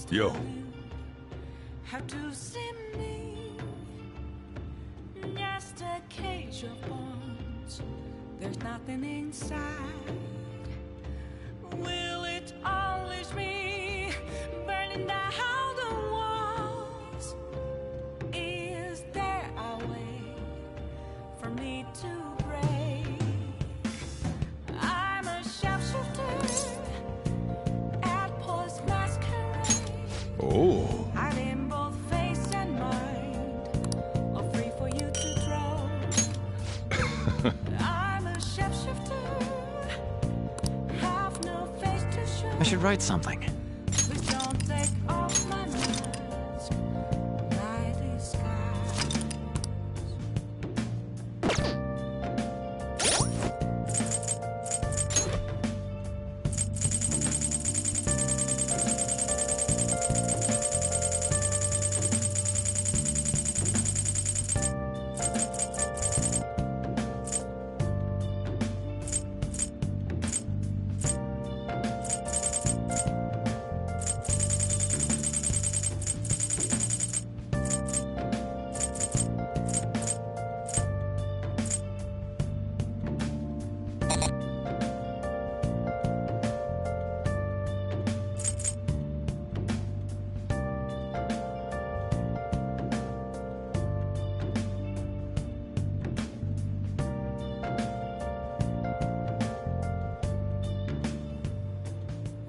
Yo. How to see me? Just a cage of bones. There's nothing inside. Will it always be burning down the walls? Is there a way for me to break? I'm a sharpshooter at post masquerade. Oh. Hiding both face and mind, all free for you to draw. I'm a shapeshifter, have no face to show. I should write something. Please don't take off my mask, my disguise.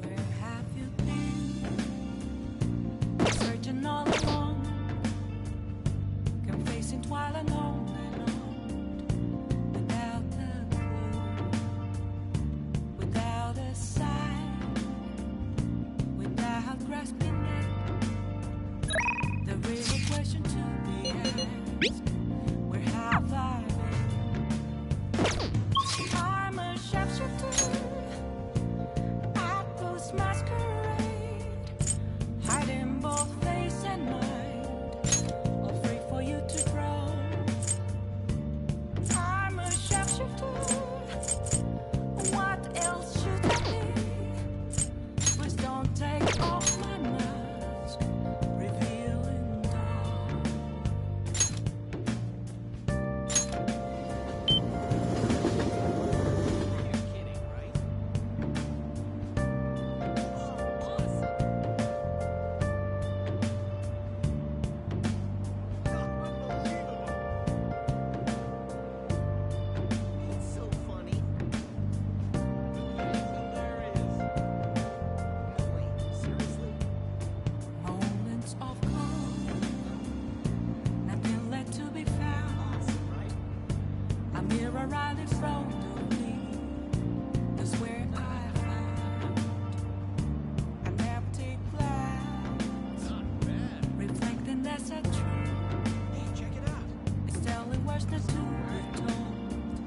Where have you been? Searching all along, confessing while alone and on, without a clue, without a sign, without grasping it. The real question to be asked: where have I been? I'm a sharpshooter. Apples masquerade, hiding both face and mind, all free for you to draw. I'm a sharpshooter. What else should I be? Please don't take off my mask, revealing dawn. You're kidding, right? It's so funny. Hilarious. No, wait, seriously? Moments of calm, nothing left to be found. Awesome, right? A mirror right in front of me. That's where I found an empty glass, Not bad. reflecting that's a truth. Hey, check it out. It's telling words not to be told.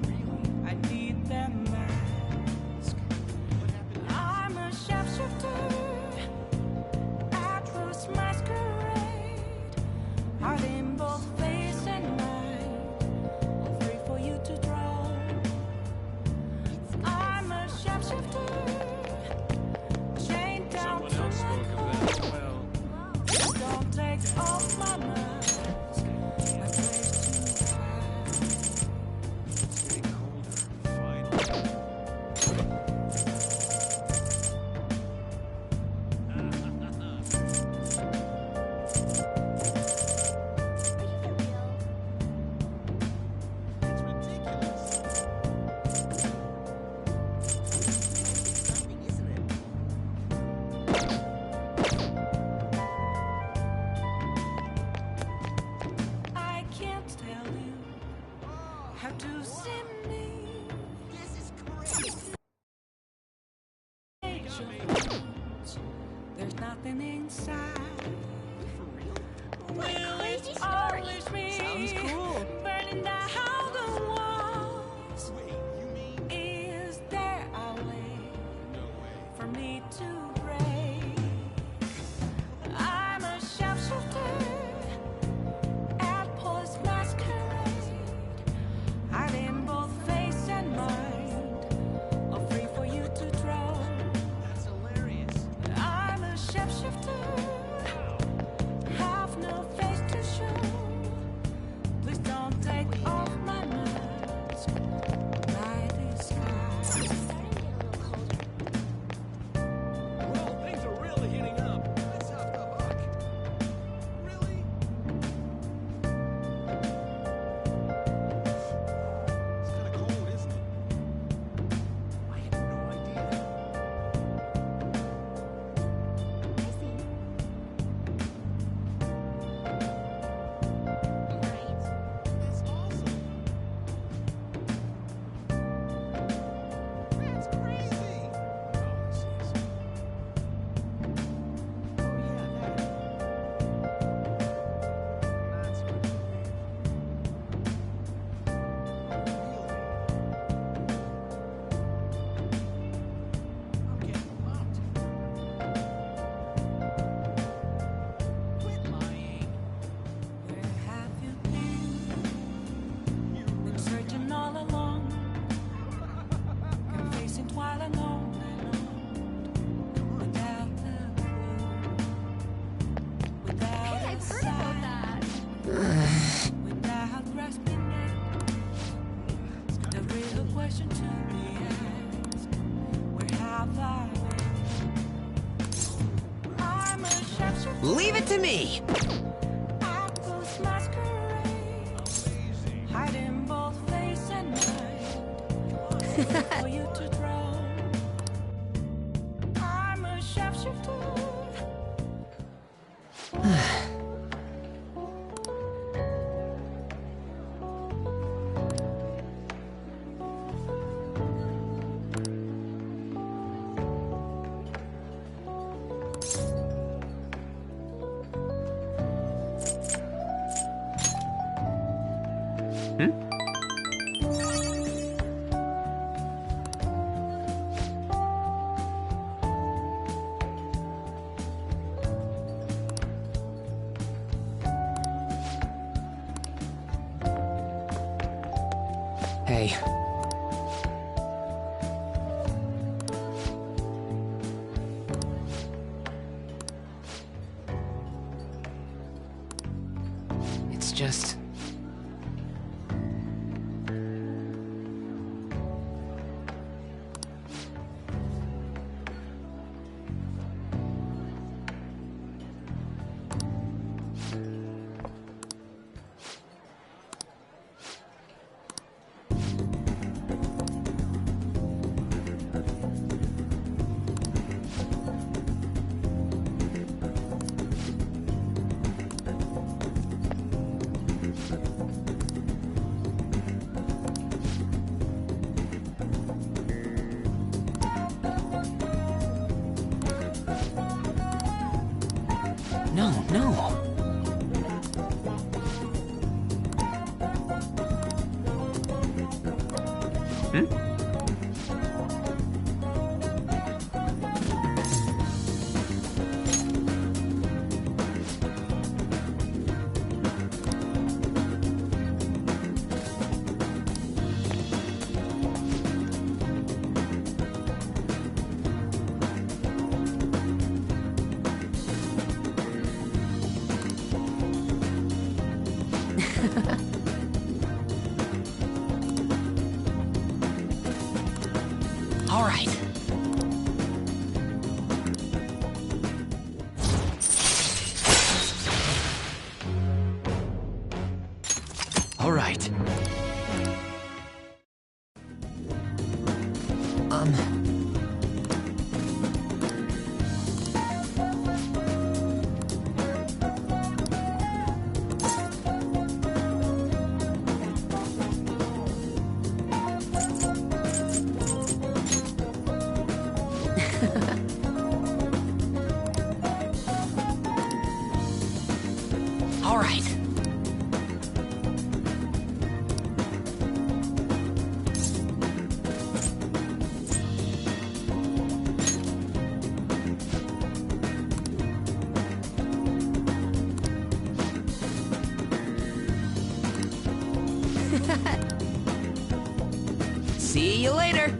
Really? I need that mask. What happened now? I'm a sharpshooter at Rose Masquerade, hiding both face and mind, all free for you to draw. I'm a sharpshooter, chained down Someone to else my spoke of core. that as well. Just don't take off my mask, my place to hide. It's getting colder. Finally. It's ridiculous. Exciting, isn't it? I can't tell you how to see me. This is crazy. There's nothing inside. For real? Will it always be Sounds cool. burning down the walls? Wait, you mean? Is there a way No way. for me to break? I'm a sharpshooter at post masquerade, hiding both face and mind, all free for you to draw. That's hilarious. I'm a shapeshifter. Leave it to me! Apples masquerade, hiding both face and mind. For you to drown. I'm a shapeshifter. Hey. It's just... No. All right. All right. All right. See you later.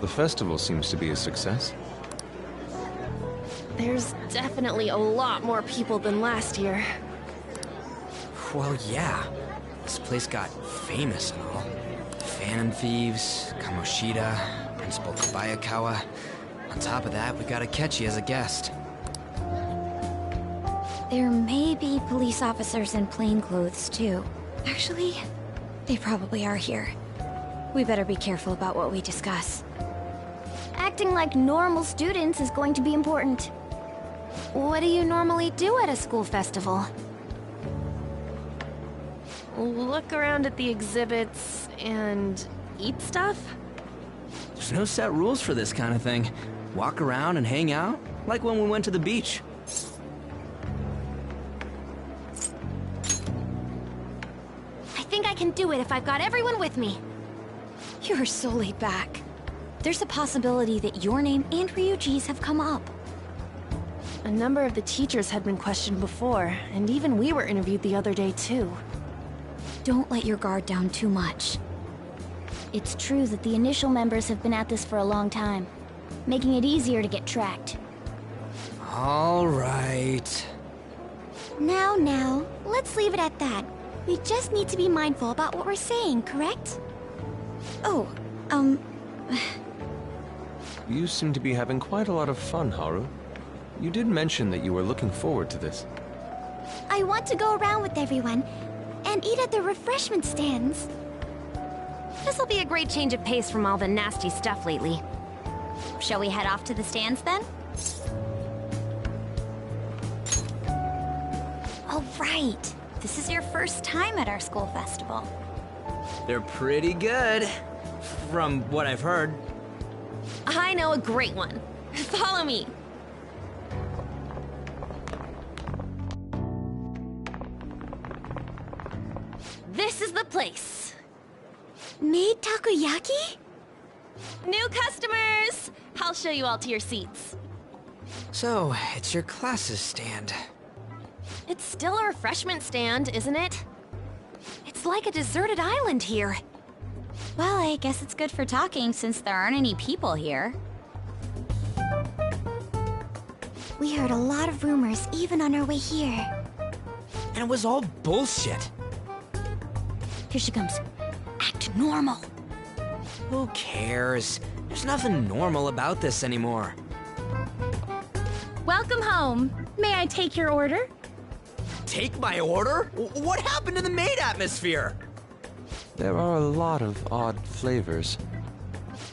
The festival seems to be a success. There's definitely a lot more people than last year. Well, yeah. This place got famous and all. Phantom Thieves, Kamoshida, Principal Kobayakawa. On top of that, we got Akechi as a guest. There may be police officers in plain clothes, too. Actually, they probably are here. We better be careful about what we discuss. Acting like normal students is going to be important. What do you normally do at a school festival? Look around at the exhibits and eat stuff? There's no set rules for this kind of thing. Walk around and hang out, like when we went to the beach. I think I can do it if I've got everyone with me. You're so laid back. There's a possibility that your name and Ryuji's have come up. A number of the teachers had been questioned before, and even we were interviewed the other day too. Don't let your guard down too much. It's true that the initial members have been at this for a long time, making it easier to get tracked. All right. Now, let's leave it at that. We just need to be mindful about what we're saying, correct? Oh, You seem to be having quite a lot of fun, Haru. You did mention that you were looking forward to this. I want to go around with everyone and eat at the refreshment stands. This'll be a great change of pace from all the nasty stuff lately. Shall we head off to the stands then? All right. This is your first time at our school festival. They're pretty good, from what I've heard. I know a great one. Follow me. This is the place. Made takoyaki? New customers! I'll show you all to your seats. So, it's your class's stand. It's still a refreshment stand, isn't it? It's like a deserted island here. Well, I guess it's good for talking since there aren't any people here. We heard a lot of rumors even on our way here. And it was all bullshit. Here she comes. Act normal. Who cares? There's nothing normal about this anymore. Welcome home. May I take your order? Take my order? What happened to the maid atmosphere? There are a lot of odd flavors.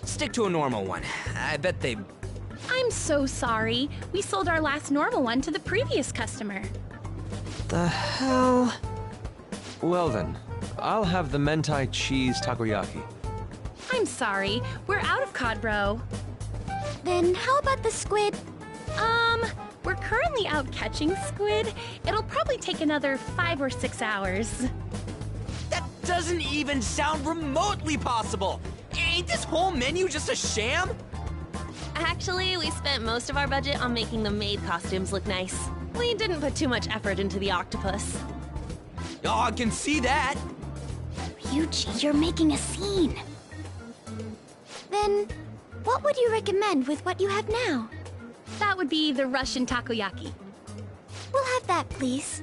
Stick to a normal one. I bet they... I'm so sorry. We sold our last normal one to the previous customer. The hell? Well then, I'll have the mentai cheese takoyaki. I'm sorry. We're out of cod bro. Then how about the squid? We're currently out catching squid. It'll probably take another 5 or 6 hours. That doesn't even sound remotely possible! Ain't this whole menu just a sham? Actually, we spent most of our budget on making the maid costumes look nice. We didn't put too much effort into the octopus. Oh, I can see that! Ryuji, you're making a scene. Then, what would you recommend with what you have now? That would be the Russian takoyaki. We'll have that, please.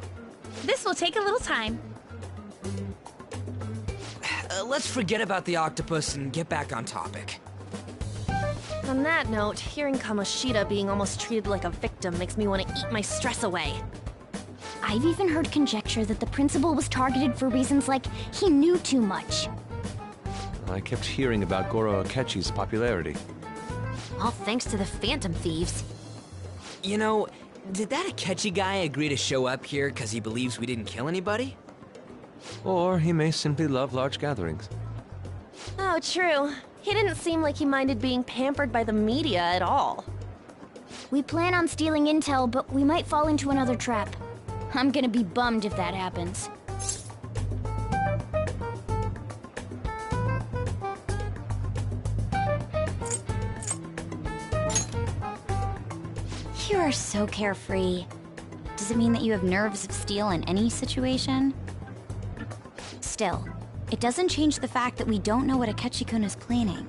This will take a little time. Let's forget about the octopus and get back on topic. On that note, hearing Kamoshida being almost treated like a victim makes me want to eat my stress away. I've even heard conjecture that the principal was targeted for reasons like he knew too much. I kept hearing about Goro Akechi's popularity. All thanks to the Phantom Thieves. You know, did that Akechi guy agree to show up here because he believes we didn't kill anybody? Or he may simply love large gatherings. Oh, true. He didn't seem like he minded being pampered by the media at all. We plan on stealing intel, but we might fall into another trap. I'm gonna be bummed if that happens. You are so carefree. Does it mean that you have nerves of steel in any situation? Still, it doesn't change the fact that we don't know what Akechi-kun is planning.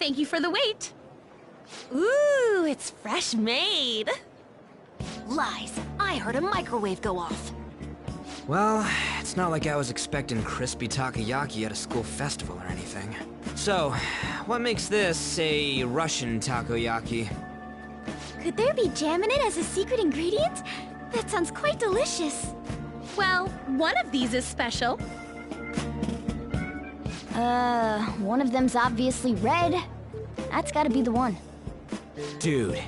Thank you for the wait. Ooh, it's fresh made. Lies. I heard a microwave go off. Well, it's not like I was expecting crispy takoyaki at a school festival or anything. So, what makes this a Russian takoyaki? Could there be jam in it as a secret ingredient? That sounds quite delicious. Well, one of these is special. One of them's obviously red. That's gotta be the one. Dude,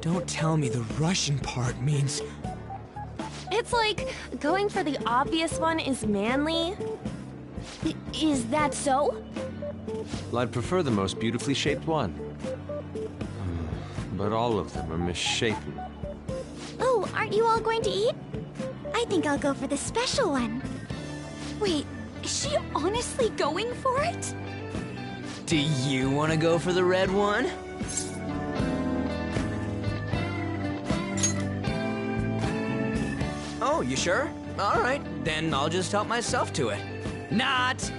don't tell me the Russian part means... It's like going for the obvious one is manly. Is that so? Well, I'd prefer the most beautifully shaped one. But all of them are misshapen. Oh, aren't you all going to eat? I think I'll go for the special one. Wait, is she honestly going for it? Do you want to go for the red one? Oh, you sure? All right, then I'll just help myself to it. Not!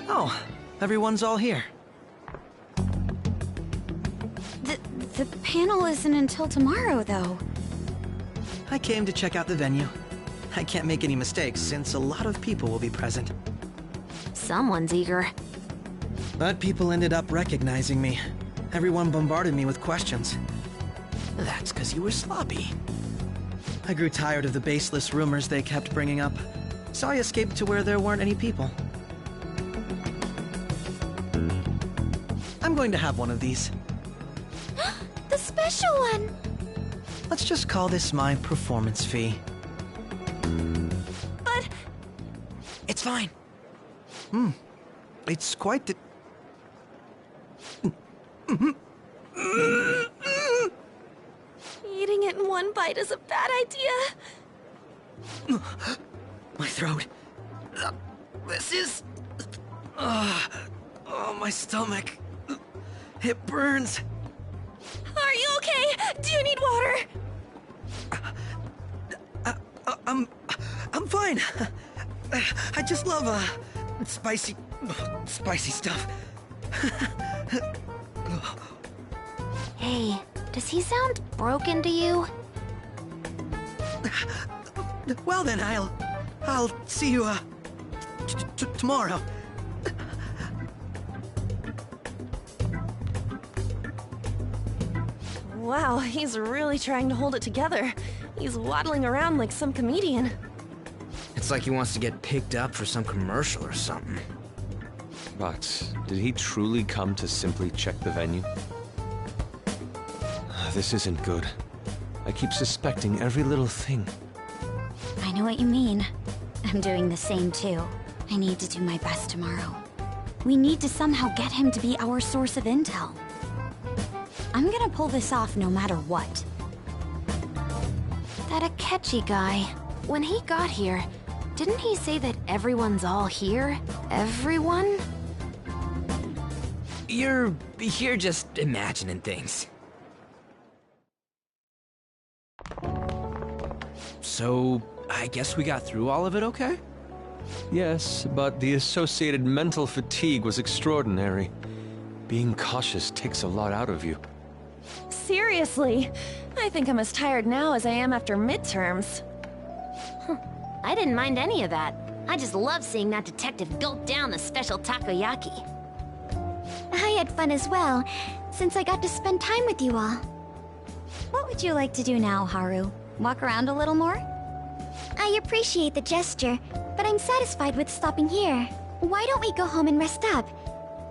Oh, everyone's all here. The panel isn't until tomorrow, though. I came to check out the venue. I can't make any mistakes since a lot of people will be present. Someone's eager. But people ended up recognizing me. Everyone bombarded me with questions. That's because you were sloppy. I grew tired of the baseless rumors they kept bringing up, so I escaped to where there weren't any people. I'm going to have one of these. The special one! Let's just call this my performance fee. But It's fine. It's quite the... eating it in one bite is a bad idea. My throat. This is... oh, my stomach. It burns. Are you okay? Do you need water? I'm fine. I just love, spicy stuff. Hey, does he sound broken to you? Well then, I'll see you, tomorrow. Wow, he's really trying to hold it together. He's waddling around like some comedian. It's like he wants to get picked up for some commercial or something. But did he truly come to simply check the venue? This isn't good. I keep suspecting every little thing. I know what you mean. I'm doing the same too. I need to do my best tomorrow. We need to somehow get him to be our source of intel. I'm gonna pull this off no matter what. That Akechi guy, when he got here, didn't he say that everyone's all here? Everyone? You're just imagining things. So, I guess we got through all of it okay? Yes, but the associated mental fatigue was extraordinary. Being cautious takes a lot out of you. Seriously, I think I'm as tired now as I am after midterms. I didn't mind any of that. I just love seeing that detective gulp down the special takoyaki. I had fun as well, since I got to spend time with you all. What would you like to do now, Haru? Walk around a little more? I appreciate the gesture, but I'm satisfied with stopping here. Why don't we go home and rest up?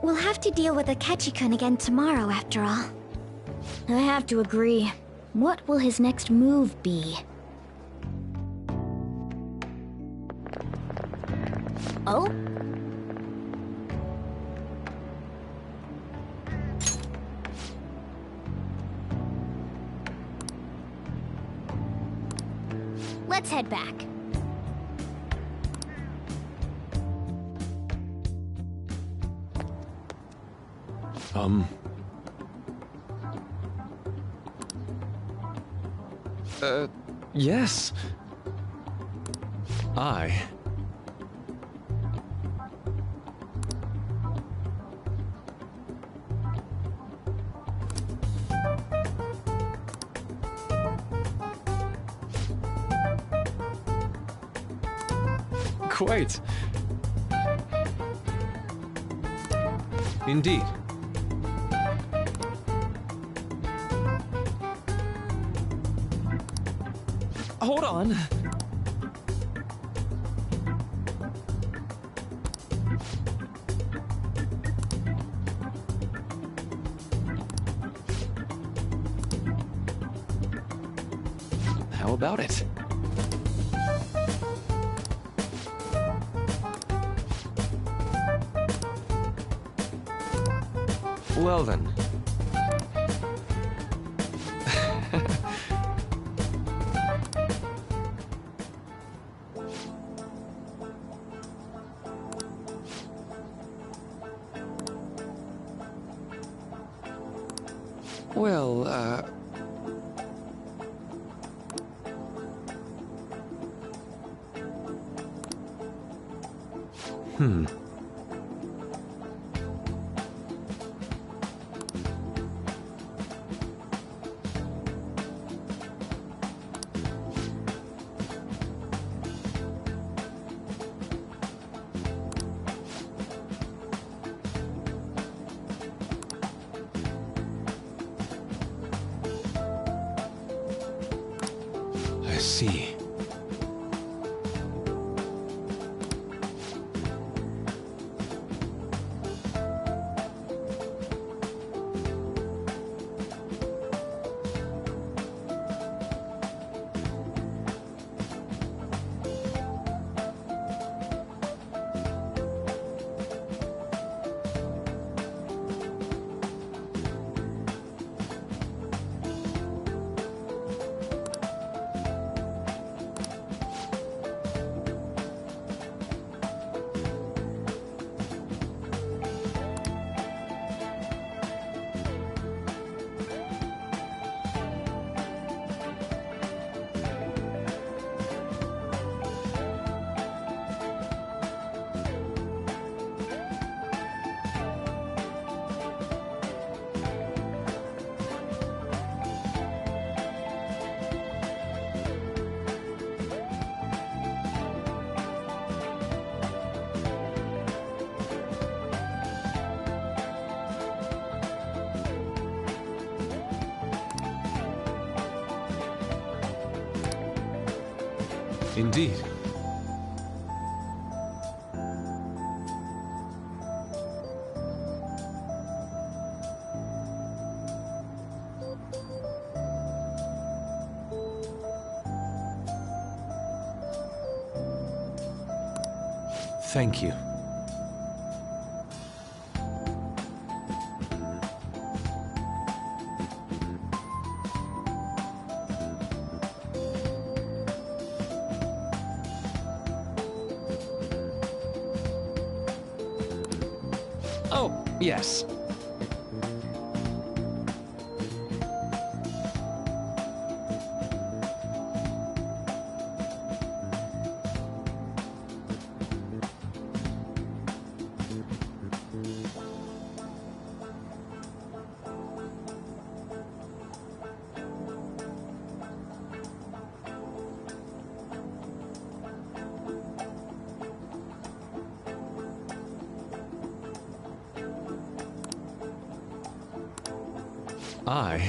We'll have to deal with Akechi-kun again tomorrow, after all. I have to agree. What will his next move be? Oh? Let's head back. Yes. Quite. Indeed. Hold on. How about it? Well then. Well, I see. Indeed. Thank you. Oh, yes. I...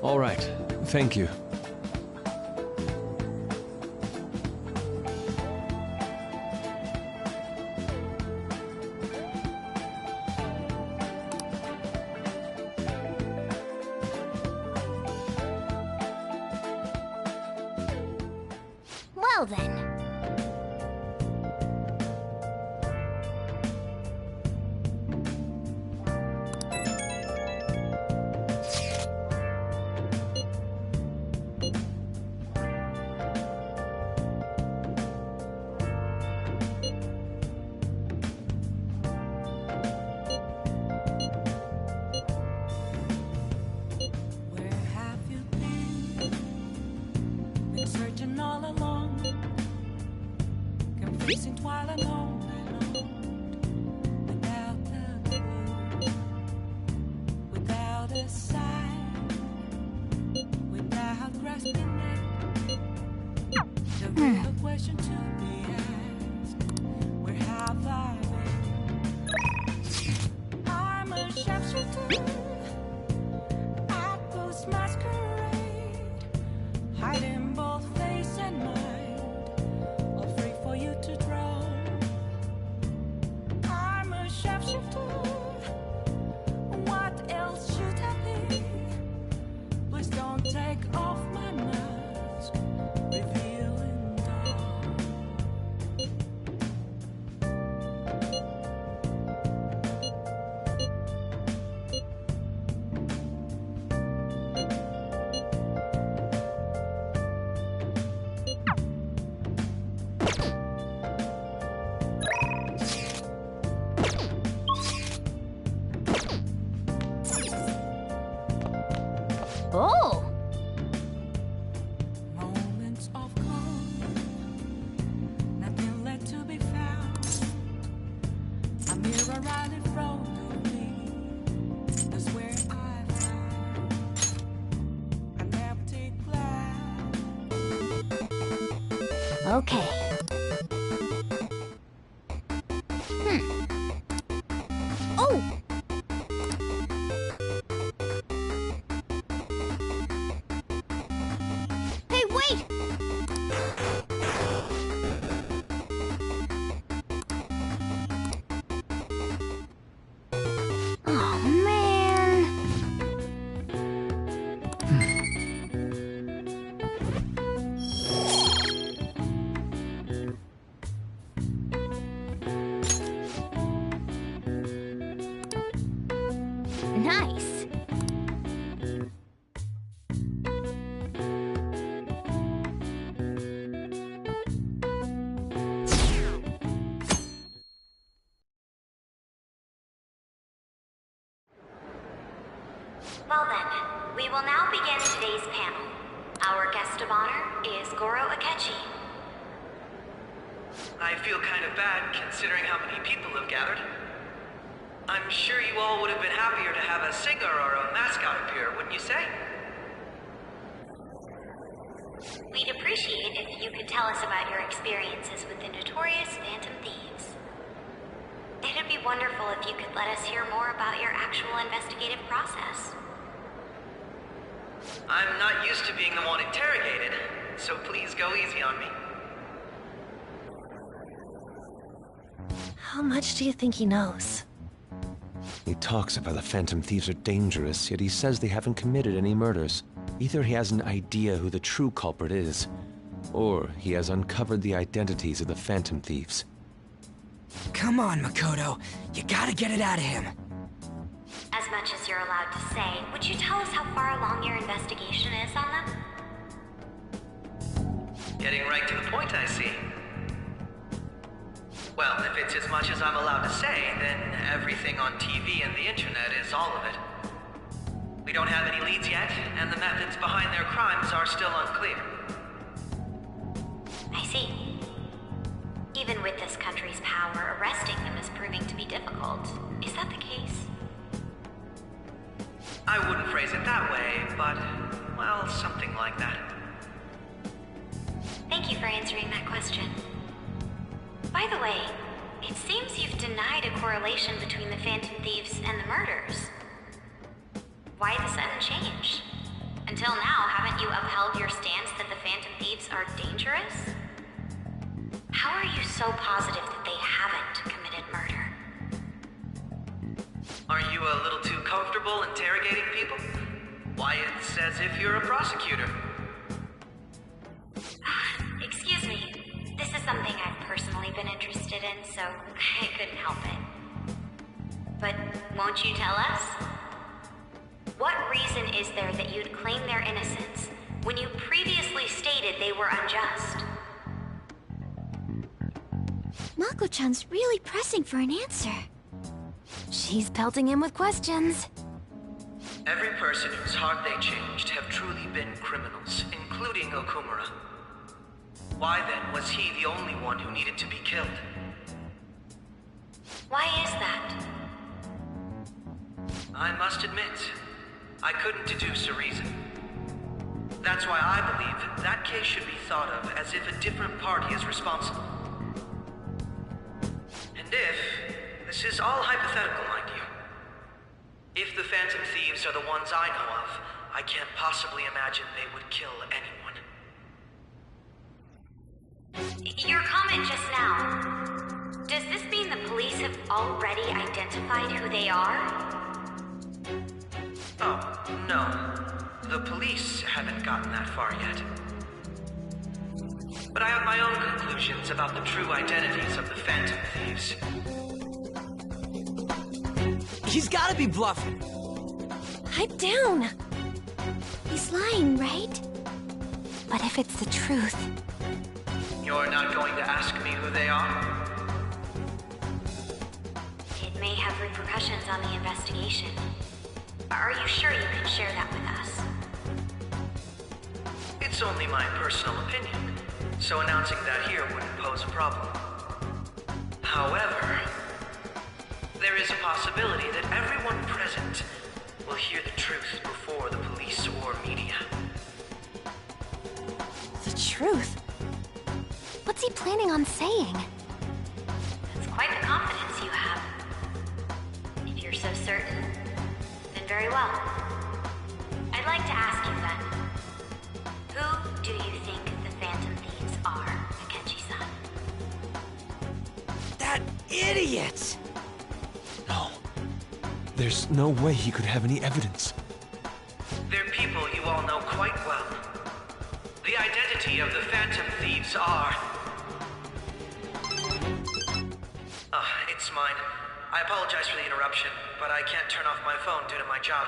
All right. Thank you. Well then. Racing while alone without a clue, without a sign, without grasping it. The real question to be asked: where have I been? I'm a sharpshooter at this masquerade, hiding both face and mind, afraid for you to drown. I'm a sharpshooter. What else should I be? Please don't take off my mask, revealing dawn. Oh! Moments of calm, nothing left to be found. A mirror right in front of me, that's where I found an empty glass. Okay. Oh! Hey, wait! Oh, man. Nice. Well then, we will now begin today's panel. Our guest of honor is Goro Akechi. I feel kind of bad considering how many people have gathered. I'm sure you all would have been happier to have a singer or a mascot appear, wouldn't you say? We'd appreciate if you could tell us about your experiences with the notorious Phantom Thieves. It'd be wonderful if you could let us hear more about your actual investigative process. I'm not used to being the one interrogated, so please go easy on me. How much do you think he knows? He talks about the Phantom Thieves are dangerous, yet he says they haven't committed any murders. Either he has an idea who the true culprit is, or he has uncovered the identities of the Phantom Thieves. Come on, Makoto. You gotta get it out of him. As much as you're allowed to say, would you tell us how far along your investigation is on them? Getting right to the point, I see. Well, if it's as much as I'm allowed to say, then everything on TV and the internet is all of it. We don't have any leads yet, and the methods behind their crimes are still unclear. I see. Even with this country's power, arresting them is proving to be difficult. Is that the case? I wouldn't phrase it that way, but, well, something like that. Thank you for answering that question. By the way, it seems you've denied a correlation between the Phantom Thieves and the murders. Why the sudden change? Until now, haven't you upheld your stance that the Phantom Thieves are dangerous? How are you so positive that they haven't committed murder? Are you a little too comfortable interrogating people? Why, it's as if you're a prosecutor. Excuse me. This is something I've personally been interested in, so I couldn't help it. But won't you tell us? What reason is there that you'd claim their innocence when you previously stated they were unjust? Mako-chan's really pressing for an answer. She's pelting him with questions. Every person whose heart they changed have truly been criminals, including Okumura. Why then was he the only one who needed to be killed? Why is that? I must admit, I couldn't deduce a reason. That's why I believe that case should be thought of as if a different party is responsible. And this is all hypothetical, mind you. If the Phantom Thieves are the ones I know of, I can't possibly imagine they would kill anyone. Your comment just now, does this mean the police have already identified who they are? Oh, no. The police haven't gotten that far yet. But I have my own conclusions about the true identities of the Phantom Thieves. He's gotta be bluffing. Pipe down. He's lying, right? But if it's the truth... You're not going to ask me who they are? It may have repercussions on the investigation. Are you sure you can share that with us? It's only my personal opinion, so announcing that here wouldn't pose a problem. However, there is a possibility that everyone present will hear the truth before the police or media. The truth? What's he planning on saying? That's quite the confidence you have. If you're so certain, then very well. I'd like to ask you then, who do you think the Phantom Thieves are, Akechi-san? That idiot! No. There's no way he could have any evidence. They're people you all know quite well. The identity of the Phantom Thieves are... it's mine. I apologize for the interruption, but I can't turn off my phone due to my job.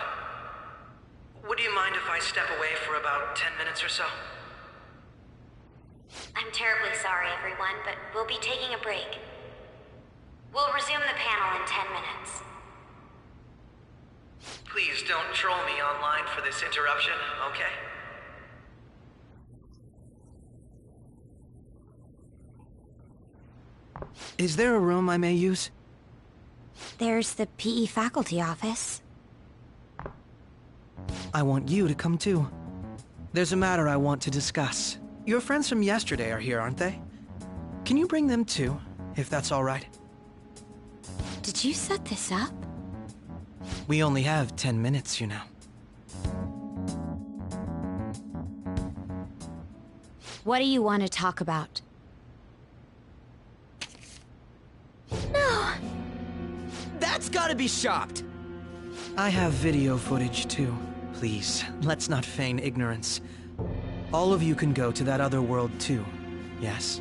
Would you mind if I step away for about 10 minutes or so? I'm terribly sorry, everyone, but we'll be taking a break. We'll resume the panel in 10 minutes. Please don't troll me online for this interruption, okay? Is there a room I may use? There's the PE faculty office. I want you to come too. There's a matter I want to discuss. Your friends from yesterday are here, aren't they? Can you bring them too, if that's all right? Did you set this up? We only have 10 minutes, you know. What do you want to talk about? No! That's gotta be shopped! I have video footage too. Please, let's not feign ignorance. All of you can go to that other world too, yes?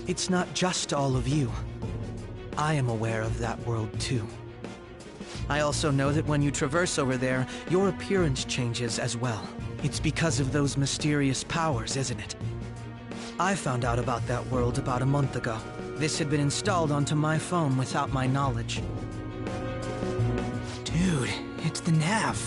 It's not just all of you. I am aware of that world too. I also know that when you traverse over there, your appearance changes as well. It's because of those mysterious powers, isn't it? I found out about that world about a month ago. This had been installed onto my phone without my knowledge. Dude, it's the nav.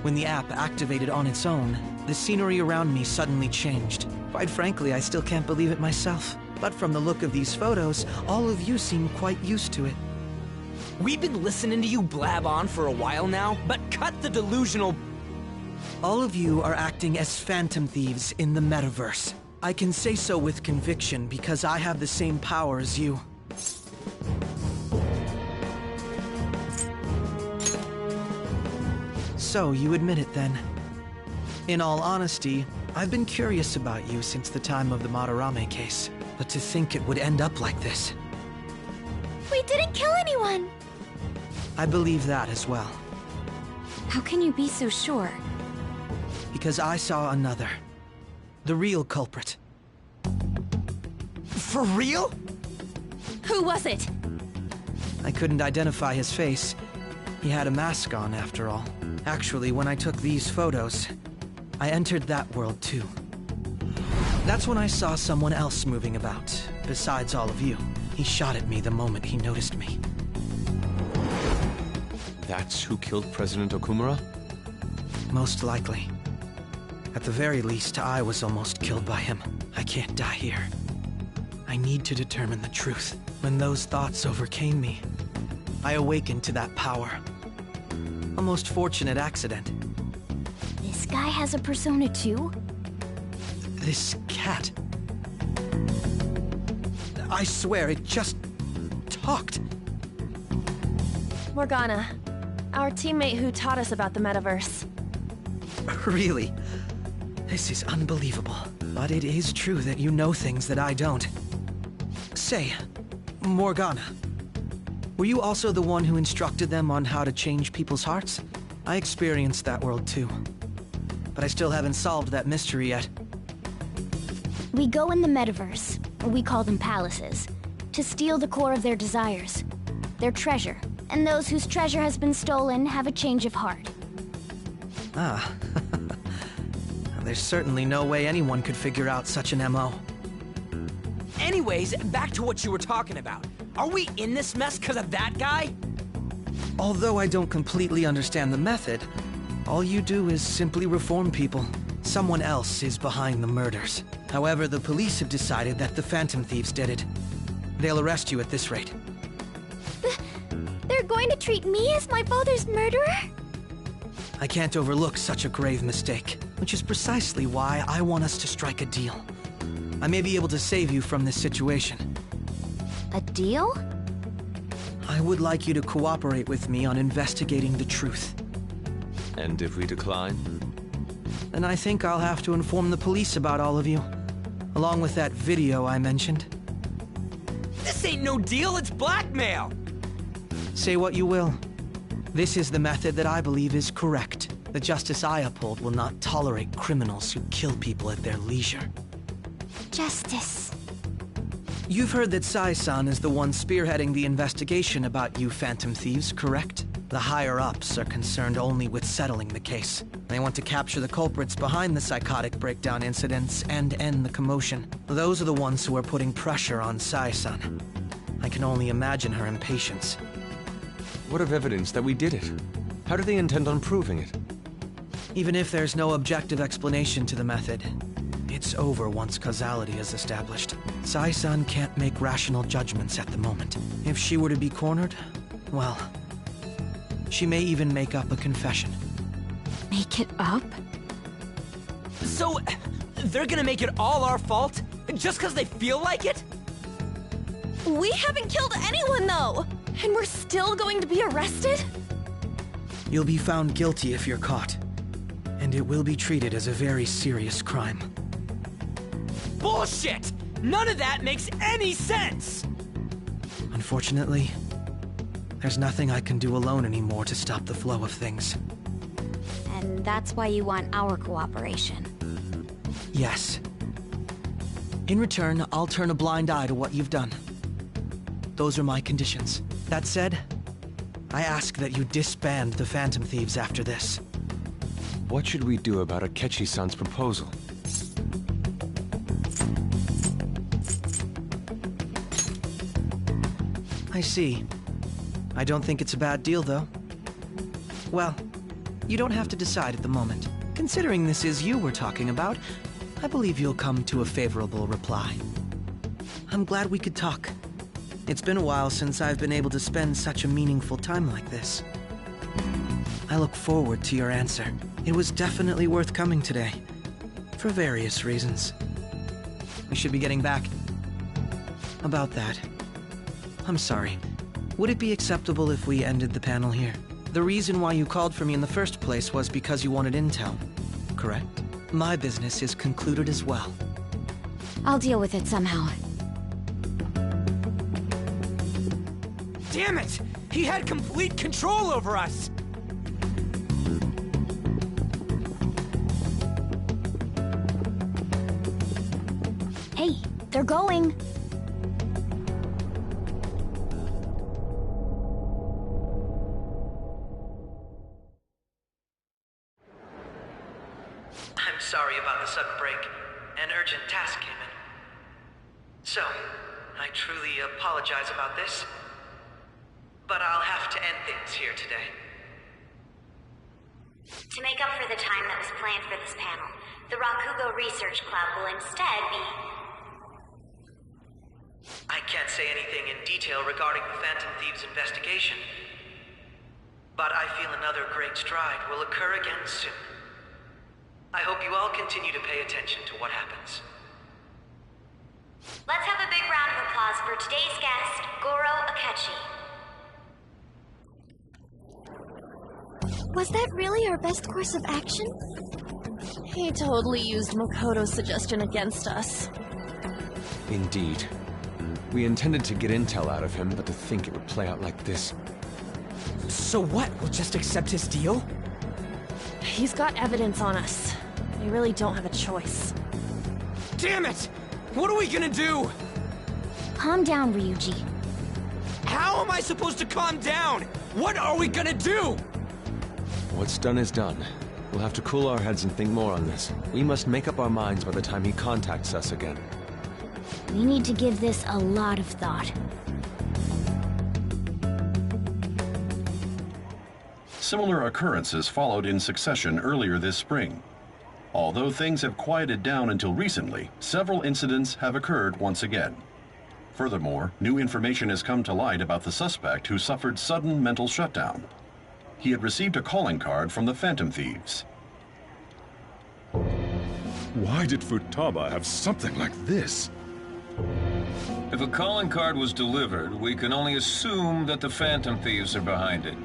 When the app activated on its own, the scenery around me suddenly changed. Quite frankly, I still can't believe it myself. But from the look of these photos, all of you seem quite used to it. We've been listening to you blab on for a while now, but cut the delusional... All of you are acting as Phantom Thieves in the metaverse. I can say so with conviction because I have the same power as you. So, you admit it then. In all honesty, I've been curious about you since the time of the Madarame case. But to think it would end up like this. We didn't kill anyone! I believe that as well. How can you be so sure? Because I saw another. The real culprit. For real? Who was it? I couldn't identify his face. He had a mask on, after all. Actually, when I took these photos, I entered that world too. That's when I saw someone else moving about, besides all of you. He shot at me the moment he noticed me. That's who killed President Okumura? Most likely. At the very least, I was almost killed by him. I can't die here. I need to determine the truth. When those thoughts overcame me, I awakened to that power. A most fortunate accident. This guy has a persona too? This cat. I swear, it just talked. Morgana, our teammate who taught us about the metaverse. Really? This is unbelievable. But it is true that you know things that I don't. Say, Morgana, were you also the one who instructed them on how to change people's hearts? I experienced that world too. But I still haven't solved that mystery yet. We go in the metaverse, or we call them palaces, to steal the core of their desires, their treasure. And those whose treasure has been stolen have a change of heart. Ah. There's certainly no way anyone could figure out such an MO. Anyways, back to what you were talking about. Are we in this mess because of that guy? Although I don't completely understand the method, all you do is simply reform people. Someone else is behind the murders. However, the police have decided that the Phantom Thieves did it. They'll arrest you at this rate. They're going to treat me as my father's murderer? I can't overlook such a grave mistake, which is precisely why I want us to strike a deal. I may be able to save you from this situation. A deal? I would like you to cooperate with me on investigating the truth. And if we decline? Then I think I'll have to inform the police about all of you, along with that video I mentioned. This ain't no deal, it's blackmail! Say what you will. This is the method that I believe is correct. The justice I uphold will not tolerate criminals who kill people at their leisure. Justice. You've heard that Sai-san is the one spearheading the investigation about you Phantom Thieves, correct? The higher-ups are concerned only with settling the case. They want to capture the culprits behind the psychotic breakdown incidents and end the commotion. Those are the ones who are putting pressure on Sai-san. I can only imagine her impatience. What of evidence that we did it? How do they intend on proving it? Even if there's no objective explanation to the method, it's over once causality is established. Sai-san can't make rational judgments at the moment. If she were to be cornered, well, she may even make up a confession. Make it up? So, they're gonna make it all our fault? Just because they feel like it? We haven't killed anyone, though! And we're still going to be arrested? You'll be found guilty if you're caught. And it will be treated as a very serious crime. Bullshit! None of that makes any sense! Unfortunately, there's nothing I can do alone anymore to stop the flow of things. And that's why you want our cooperation. Yes. In return, I'll turn a blind eye to what you've done. Those are my conditions. That said, I ask that you disband the Phantom Thieves after this. What should we do about Akechi-san's proposal? I see. I don't think it's a bad deal, though. Well, you don't have to decide at the moment. Considering this is you we're talking about, I believe you'll come to a favorable reply. I'm glad we could talk. It's been a while since I've been able to spend such a meaningful time like this. I look forward to your answer. It was definitely worth coming today, for various reasons. We should be getting back. About that, I'm sorry. Would it be acceptable if we ended the panel here? The reason why you called for me in the first place was because you wanted intel, correct? My business is concluded as well. I'll deal with it somehow. Damn it! He had complete control over us! Hey, they're going! I'm sorry about the sudden break. An urgent task came in. So, I truly apologize about this. But I'll have to end things here today. To make up for the time that was planned for this panel, the Rakugo Research Club will instead be... I can't say anything in detail regarding the Phantom Thieves investigation. But I feel another great stride will occur again soon. I hope you all continue to pay attention to what happens. Let's have a big round of applause for today's guest, Goro Akechi. Was that really our best course of action? He totally used Makoto's suggestion against us. Indeed. We intended to get intel out of him, but to think it would play out like this. So what? We'll just accept his deal? He's got evidence on us. We really don't have a choice. Damn it! What are we gonna do? Calm down, Ryuji. How am I supposed to calm down? What are we gonna do? What's done is done. We'll have to cool our heads and think more on this. We must make up our minds by the time he contacts us again. We need to give this a lot of thought. Similar occurrences followed in succession earlier this spring. Although things have quieted down until recently, several incidents have occurred once again. Furthermore, new information has come to light about the suspect who suffered sudden mental shutdown. He had received a calling card from the Phantom Thieves. Why did Futaba have something like this? If a calling card was delivered, we can only assume that the Phantom Thieves are behind it.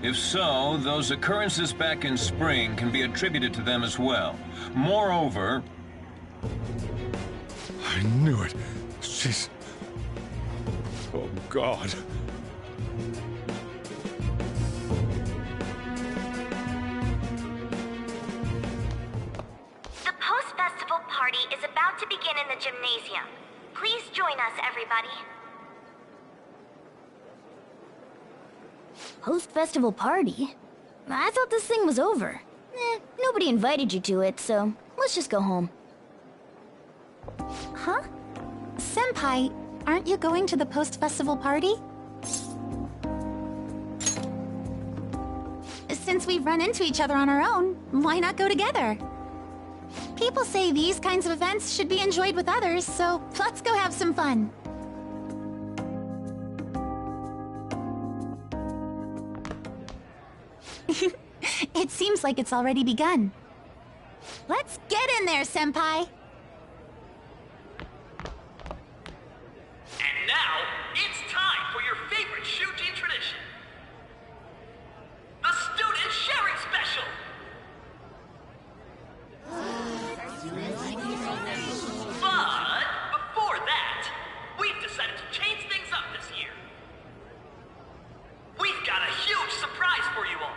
If so, those occurrences back in spring can be attributed to them as well. Moreover... I knew it. She's... Oh, God. The post-festival party is about to begin in the gymnasium. Please join us, everybody. Post-festival party? I thought this thing was over. Nobody invited you to it, so let's just go home. Huh? Senpai, aren't you going to the post-festival party? Since we've run into each other on our own, why not go together? People say these kinds of events should be enjoyed with others, so let's go have some fun. It seems like it's already begun. Let's get in there, Senpai! And now, it's time for your favorite Shuji tradition. The Student Sharing Special! But, before that, we've decided to change things up this year. We've got a huge surprise for you all.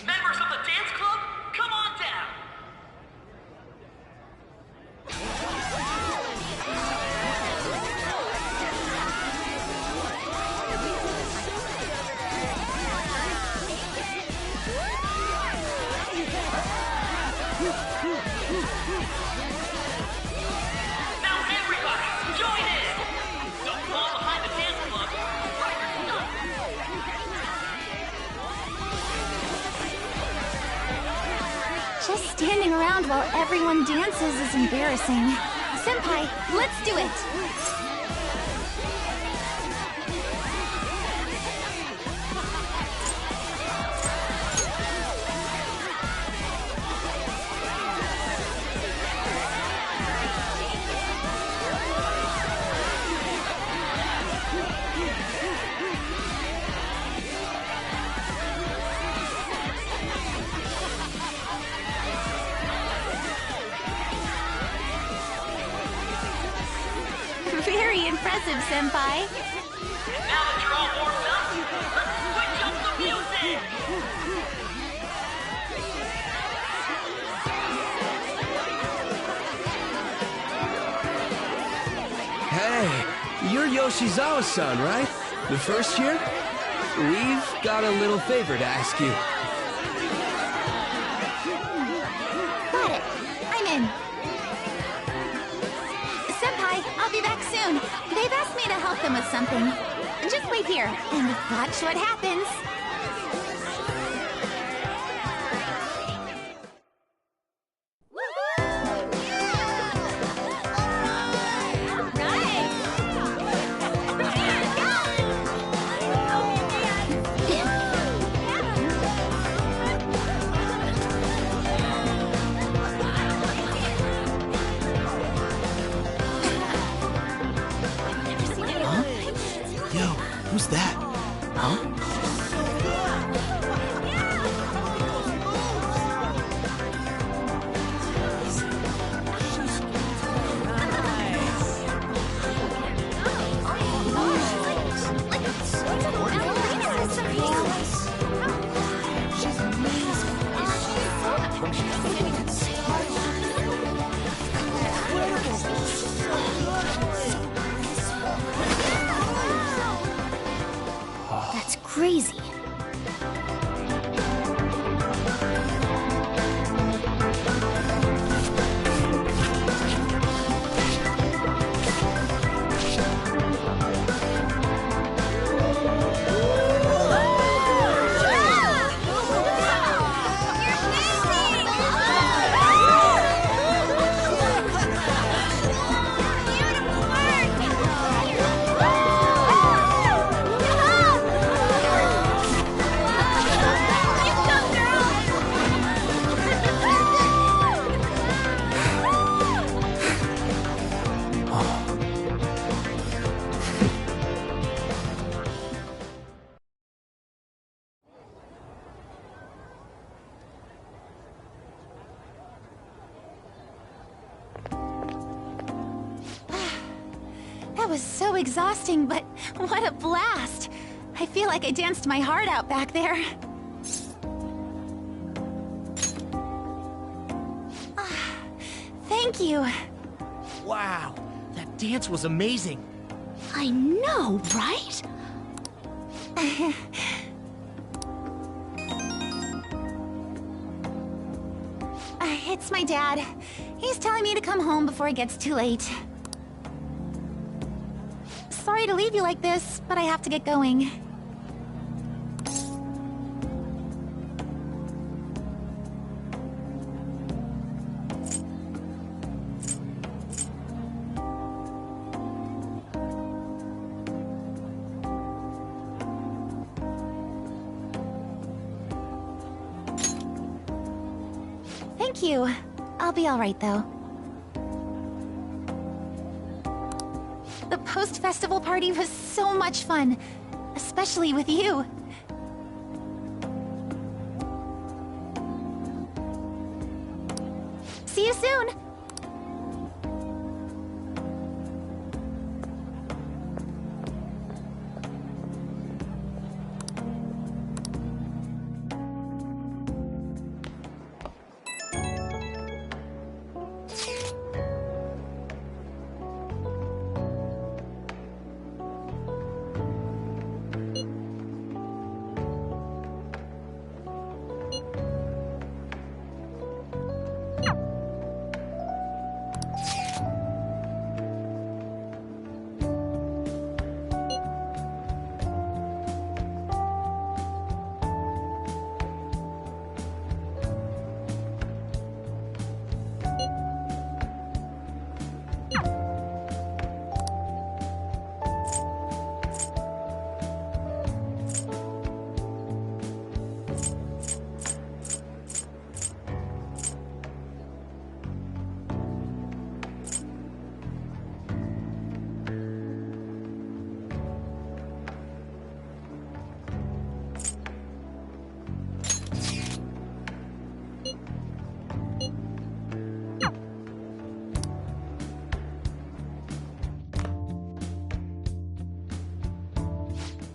Members of the dance club, come on down! Now everybody, join in! Don't fall behind the dance club. Right or not. Just standing around while everyone dances is embarrassing. Senpai, let's do it! Very impressive, Senpai. And now that you're all warmed up, let's switch up the music! Hey, you're Yoshizawa-san, right? The first year? We've got a little favor to ask you. Got it. I'm in. Senpai, I'll be back soon. They've asked me to help them with something. Just wait right here, and watch what happens. Yo, who's that? Huh? That's crazy. That was so exhausting, but what a blast! I feel like I danced my heart out back there. Thank you. Wow, that dance was amazing. I know, right? It's my dad. He's telling me to come home before it gets too late. Sorry to leave you like this, but I have to get going. Thank you. I'll be all right, though. The post-festival party was so much fun, especially with you. See you soon!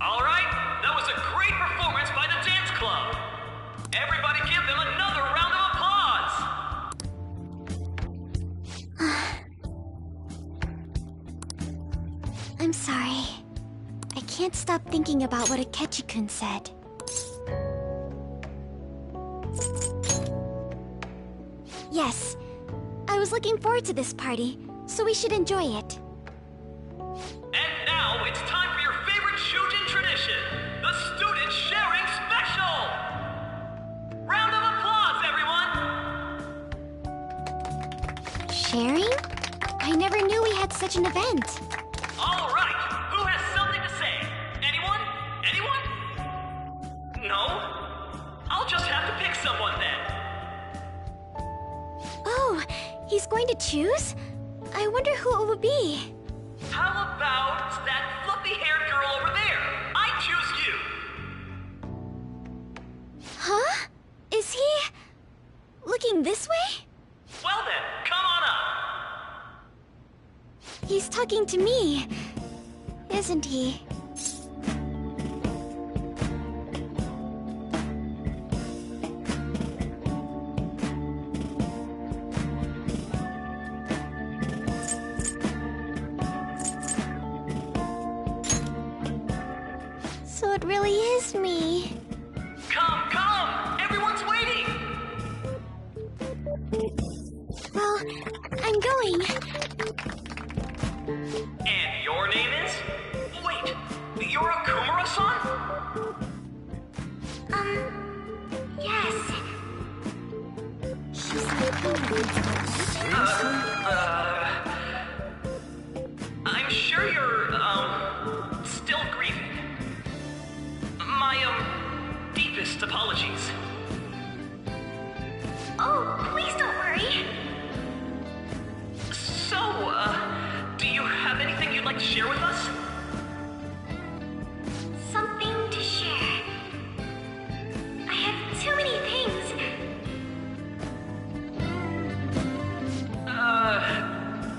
All right, that was a great performance by the dance club. Everybody give them another round of applause. I'm sorry. I can't stop thinking about what Akechi-kun said. Yes, I was looking forward to this party, so we should enjoy it. And now it's time for your favorite Shujin tradition. Sharing? I never knew we had such an event. All right, who has something to say? Anyone? Anyone? No? I'll just have to pick someone then. Oh, he's going to choose? I wonder who it would be. How about that fluffy-haired girl over there? I choose you. Huh? Is he looking this way? Well then, come on up. He's talking to me, isn't he? So it really is me. Come, come! Everyone's waiting! Well, I'm going. And your name is? Wait, you're a Kumura-san? Yes. She's like, I'm sure you're, still grieving. My, deepest apologies. Oh, please don't worry. So, do you have anything you'd like to share with us? Something to share. I have too many things.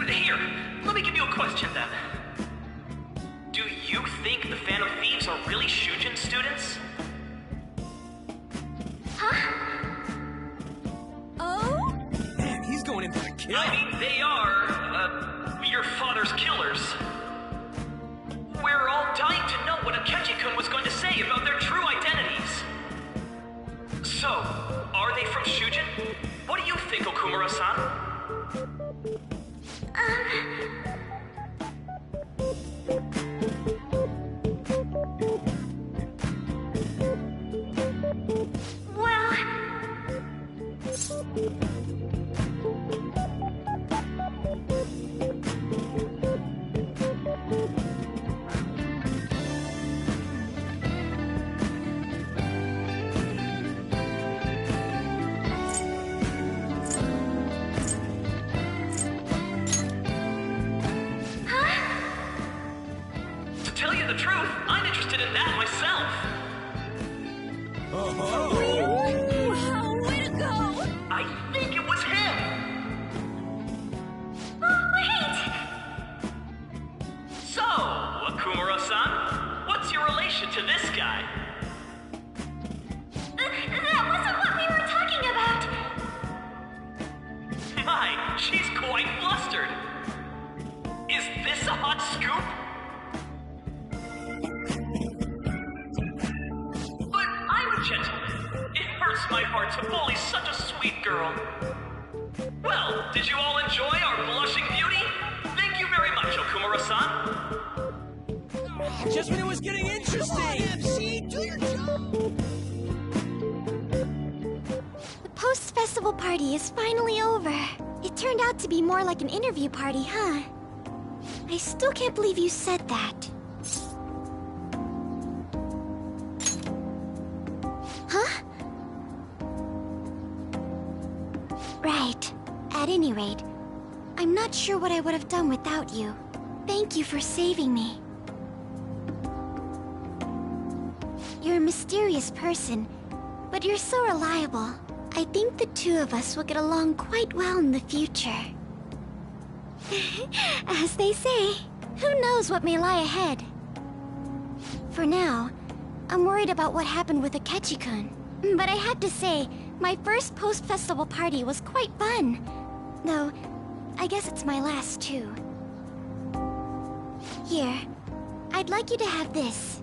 Here, let me give you a question then. Do you think the Phantom Thieves are really Shujin students? Huh? Oh? Man, he's going in for the kill. I mean, they are, your father's killers. We're all dying to know what Akechi-kun was going to say about their true identities. So, are they from Shujin? What do you think, Okumura-san? Well... To tell you the truth, I'm interested in that myself. Oh. Wow, way to go! I think it was him. Oh, wait! So, Okumura-san, what's your relation to this guy? That wasn't what we were talking about! My, she's quite flustered. Is this a hot scoop? But I'm a gentleman. It hurts my heart to bully such a sweet girl. Well, did you all enjoy our blushing beauty? Thank you very much, Okumura-san. Just when it was getting interesting! MC, do your job! The post-festival party is finally over. It turned out to be more like an interview party, huh? I still can't believe you said that. Huh? Right. At any rate, I'm not sure what I would have done without you. Thank you for saving me. You're a mysterious person, but you're so reliable. I think the two of us will get along quite well in the future. As they say, who knows what may lie ahead? For now, I'm worried about what happened with Akechi-kun. But I have to say, my first post-festival party was quite fun. Though, I guess it's my last too. Here, I'd like you to have this.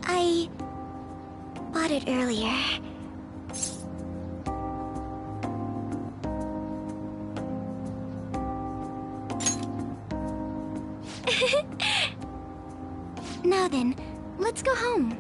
I bought it earlier. Now then, let's go home.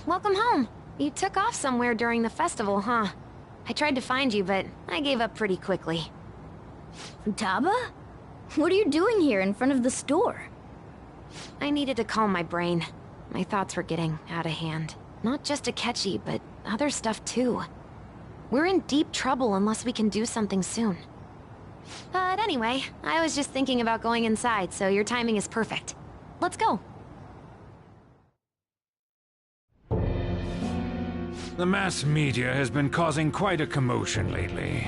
welcome home. You took off somewhere during the festival, huh? I tried to find you, but I gave up pretty quickly. Futaba? What are you doing here in front of the store? I needed to calm my brain. My thoughts were getting out of hand. Not just Akechi, but other stuff too. We're in deep trouble unless we can do something soon. But anyway, I was just thinking about going inside, so your timing is perfect. Let's go. The mass media has been causing quite a commotion lately.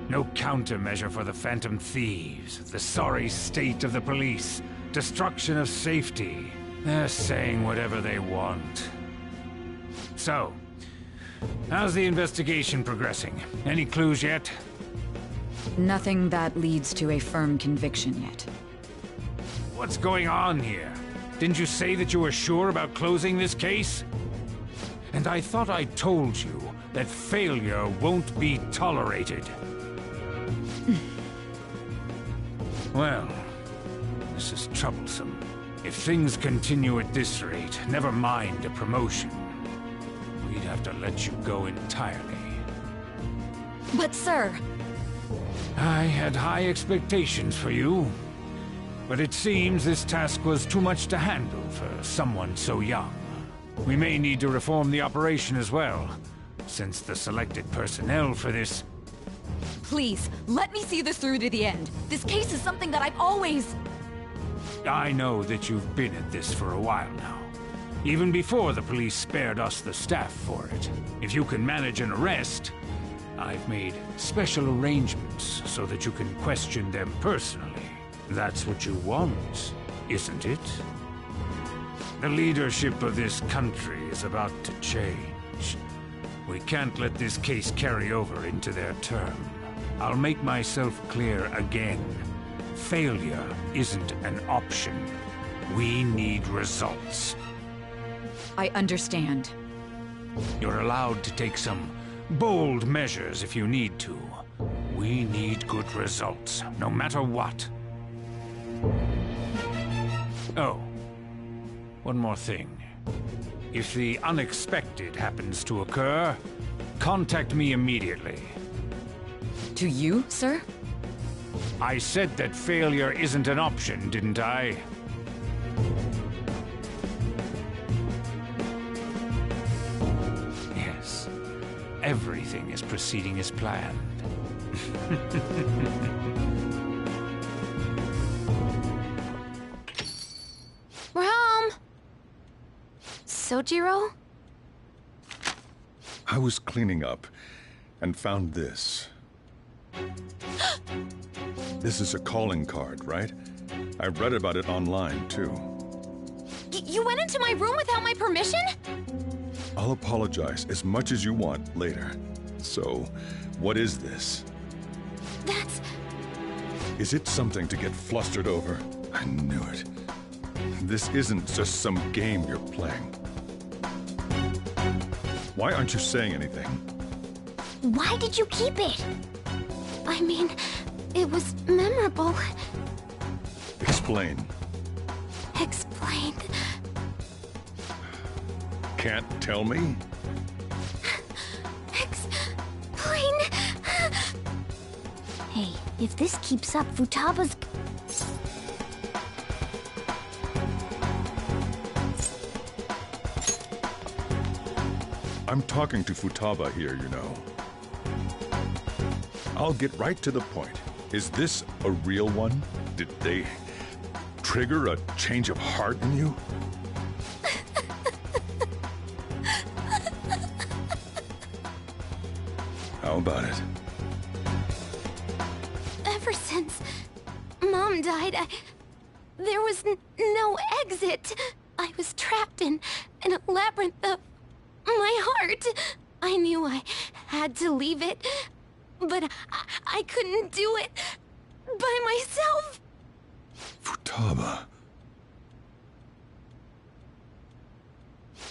No countermeasure for the Phantom Thieves, the sorry state of the police, destruction of safety. They're saying whatever they want. So, how's the investigation progressing? Any clues yet? Nothing that leads to a firm conviction yet. What's going on here? Didn't you say that you were sure about closing this case? And I thought I told you that failure won't be tolerated. Well, this is troublesome. If things continue at this rate, never mind a promotion. We'd have to let you go entirely. But sir... I had high expectations for you. But it seems this task was too much to handle for someone so young. We may need to reform the operation as well, since the selected personnel for this... Please, let me see this through to the end. This case is something that I've always... I know that you've been at this for a while now. Even before the police spared us the staff for it. If you can manage an arrest, I've made special arrangements so that you can question them personally. That's what you want, isn't it? The leadership of this country is about to change. We can't let this case carry over into their term. I'll make myself clear again. Failure isn't an option. We need results. I understand. You're allowed to take some bold measures if you need to. We need good results, no matter what. Oh, one more thing. If the unexpected happens to occur, contact me immediately. To you, sir? I said that failure isn't an option, didn't I? Yes. Everything is proceeding as planned. We're home! Sojiro? I was cleaning up and found this. This is a calling card, right? I read about it online, too. You went into my room without my permission? I'll apologize as much as you want later. So, what is this? That's... Is it something to get flustered over? I knew it. This isn't just some game you're playing. Why aren't you saying anything? Why did you keep it? I mean, it was memorable. Explain. Explain. Can't tell me? Explain. Hey, if this keeps up, Futaba's... I'm talking to Futaba here, you know. I'll get right to the point. Is this a real one? Did they trigger a change of heart in you? How about it? Ever since Mom died, there was no exit. I was trapped in a labyrinth of my heart. I knew I had to leave it, but I couldn't do it by myself. Futaba.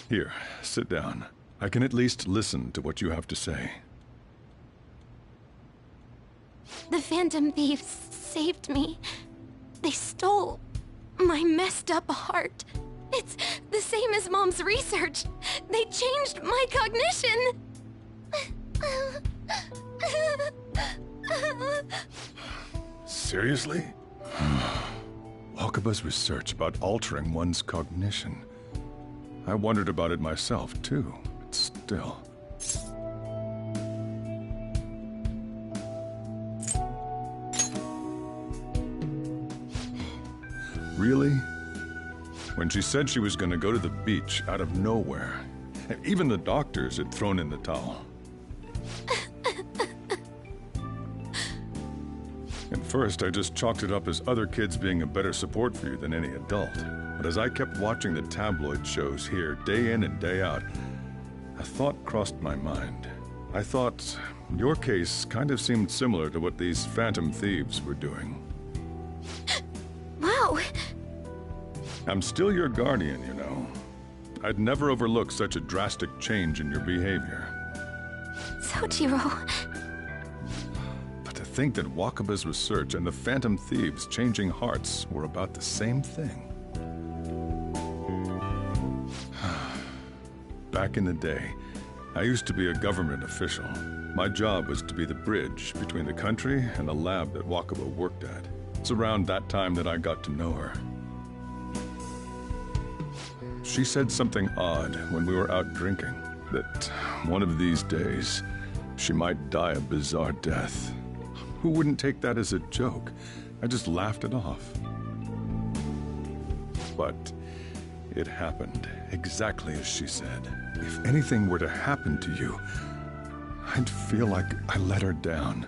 Here, sit down. I can at least listen to what you have to say. The Phantom Thieves saved me. They stole my messed up heart It's the same as Mom's research. They changed my cognition. Seriously? Wakaba's research about altering one's cognition. I wondered about it myself, too, but still. Really? When she said she was going to go to the beach out of nowhere, even the doctors had thrown in the towel. At first, I just chalked it up as other kids being a better support for you than any adult. But as I kept watching the tabloid shows here, day in and day out, a thought crossed my mind. I thought your case kind of seemed similar to what these phantom thieves were doing. Wow. I'm still your guardian, you know. I'd never overlook such a drastic change in your behavior. Sojiro. But to think that Wakaba's research and the phantom thieves changing hearts were about the same thing. Back in the day, I used to be a government official. My job was to be the bridge between the country and the lab that Wakaba worked at. It's around that time that I got to know her. She said something odd when we were out drinking, that one of these days, she might die a bizarre death. Who wouldn't take that as a joke? I just laughed it off. But it happened exactly as she said. If anything were to happen to you, I'd feel like I let her down.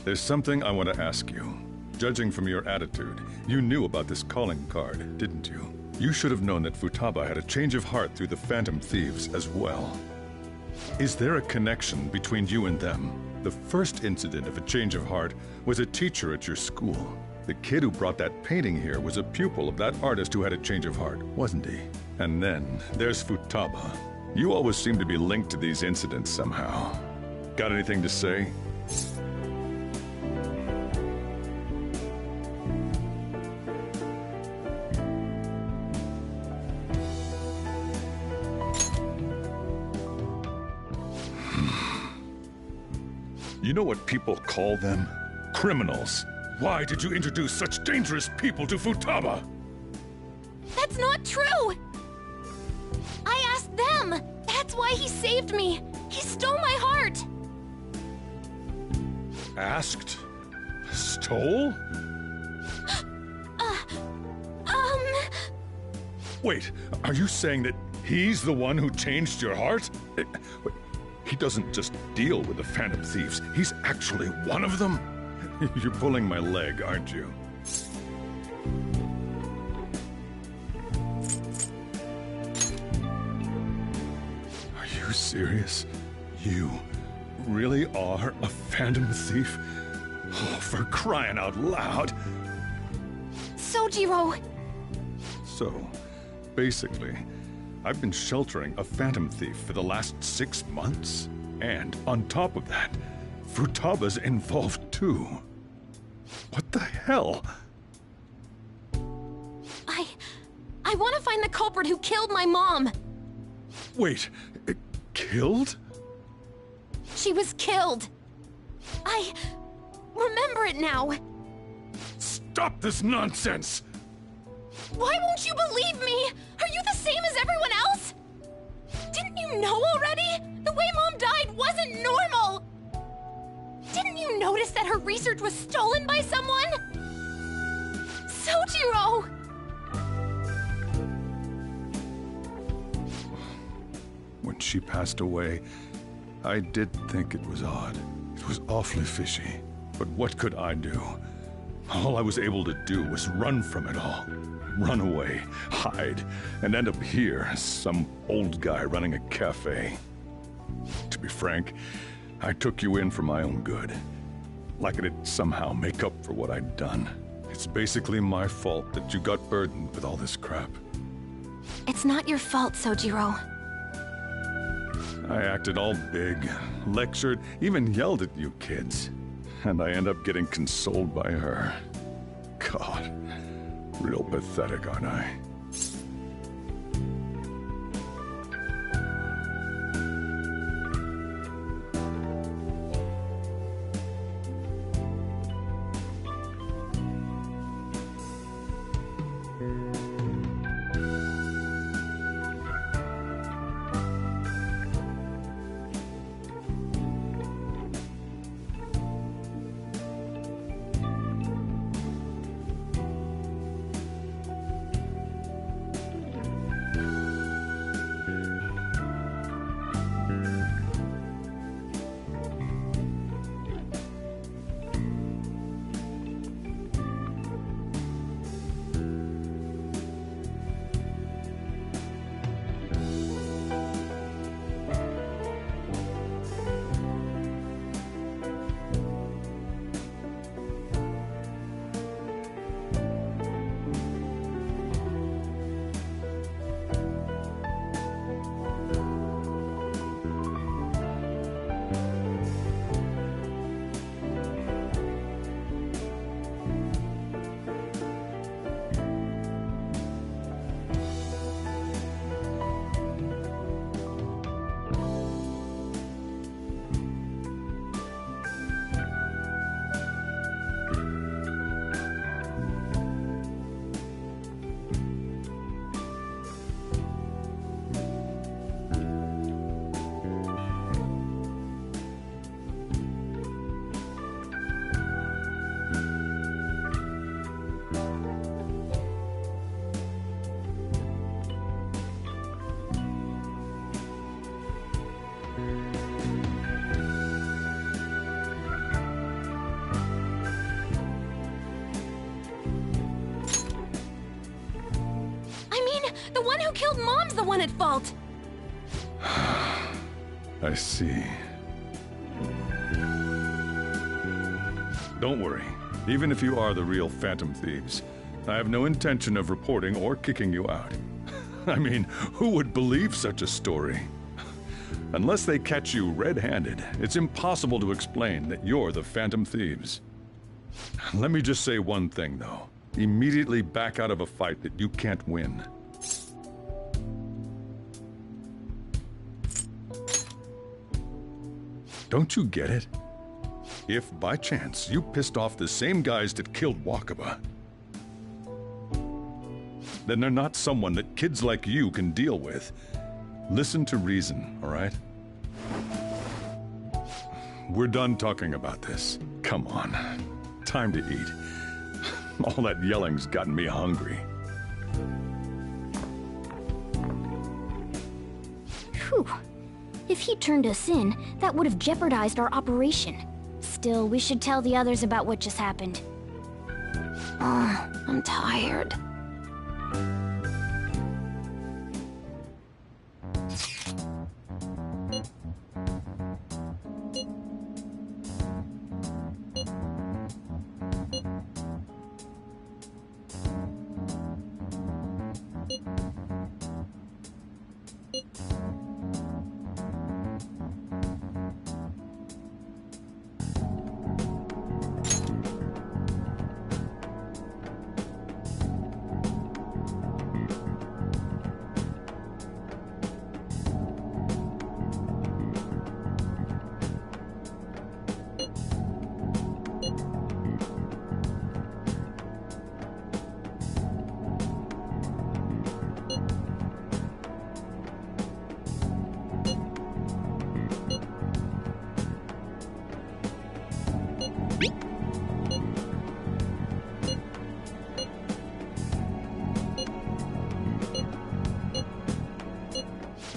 There's something I want to ask you. Judging from your attitude, you knew about this calling card, didn't you? You should have known that Futaba had a change of heart through the Phantom Thieves as well. Is there a connection between you and them? The first incident of a change of heart was a teacher at your school. The kid who brought that painting here was a pupil of that artist who had a change of heart, wasn't he? And then there's Futaba. You always seem to be linked to these incidents somehow. Got anything to say? You know what people call them? Criminals. Why did you introduce such dangerous people to Futaba? That's not true! I asked them! That's why he saved me! He stole my heart! Asked? Stole? Wait, are you saying that he's the one who changed your heart? Wait, he doesn't just deal with the Phantom Thieves, he's actually one of them? You're pulling my leg, aren't you? Are you serious? You really are a Phantom Thief? Oh, for crying out loud! Sojiro! So, basically, I've been sheltering a Phantom Thief for the last 6 months. And on top of that, Futaba's involved too. What the hell? I want to find the culprit who killed my mom! Wait, killed? She was killed! I remember it now! Stop this nonsense! Why won't you believe me? Are you the same as everyone else? Didn't you know already? The way Mom died wasn't normal! Didn't you notice that her research was stolen by someone? Sojiro! When she passed away, I did think it was odd. It was awfully fishy. But what could I do? All I was able to do was run from it all. Run away, hide, and end up here as some old guy running a cafe. To be frank, I took you in for my own good. Like it'd somehow make up for what I'd done. It's basically my fault that you got burdened with all this crap. It's not your fault, Sojiro. I acted all big, lectured, even yelled at you kids. And I end up getting consoled by her. God, Real pathetic, aren't I? The one who killed Mom's the one at fault! I see. Don't worry. Even if you are the real Phantom Thieves, I have no intention of reporting or kicking you out. I mean, who would believe such a story? Unless they catch you red-handed, it's impossible to explain that you're the Phantom Thieves. Let me just say one thing, though. Immediately back out of a fight that you can't win. Don't you get it? If, by chance, you pissed off the same guys that killed Wakaba, then they're not someone that kids like you can deal with. Listen to reason, all right? We're done talking about this. Come on. Time to eat. All that yelling's gotten me hungry. Phew. If he turned us in, that would have jeopardized our operation. Still, we should tell the others about what just happened. I'm tired.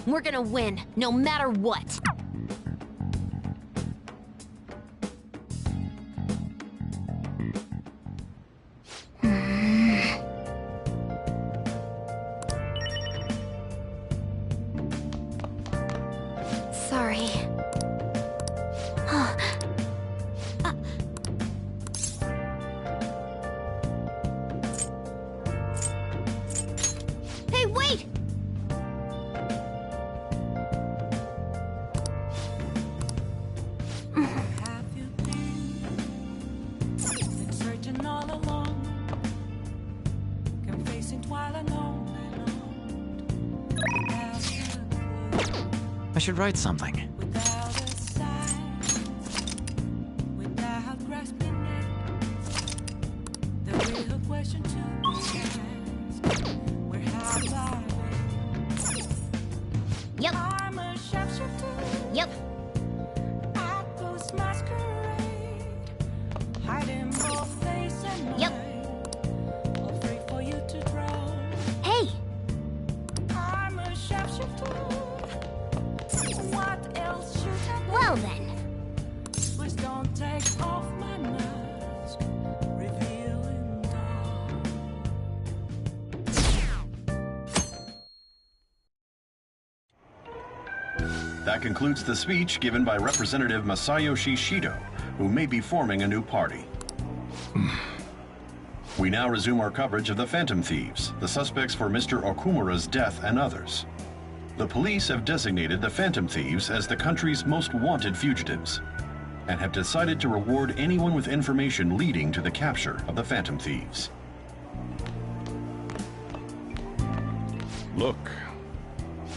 We're gonna win, no matter what. Sorry. Hey, wait! should write something. Without a sign, without grasping it, the real question to be asked, where have I been? Yep. I'm a sharpshooter. Yep. I post masquerade, hiding both face and mind. Yep. Afraid for you to draw. Hey! I'm a sharpshooter. What else should I be? Well then. Please don't take off my mask, revealing dawn. That concludes the speech given by Representative Masayoshi Shido, who may be forming a new party. We now resume our coverage of the Phantom Thieves, the suspects for Mr. Okumura's death and others. The police have designated the Phantom Thieves as the country's most wanted fugitives, and have decided to reward anyone with information leading to the capture of the Phantom Thieves. Look.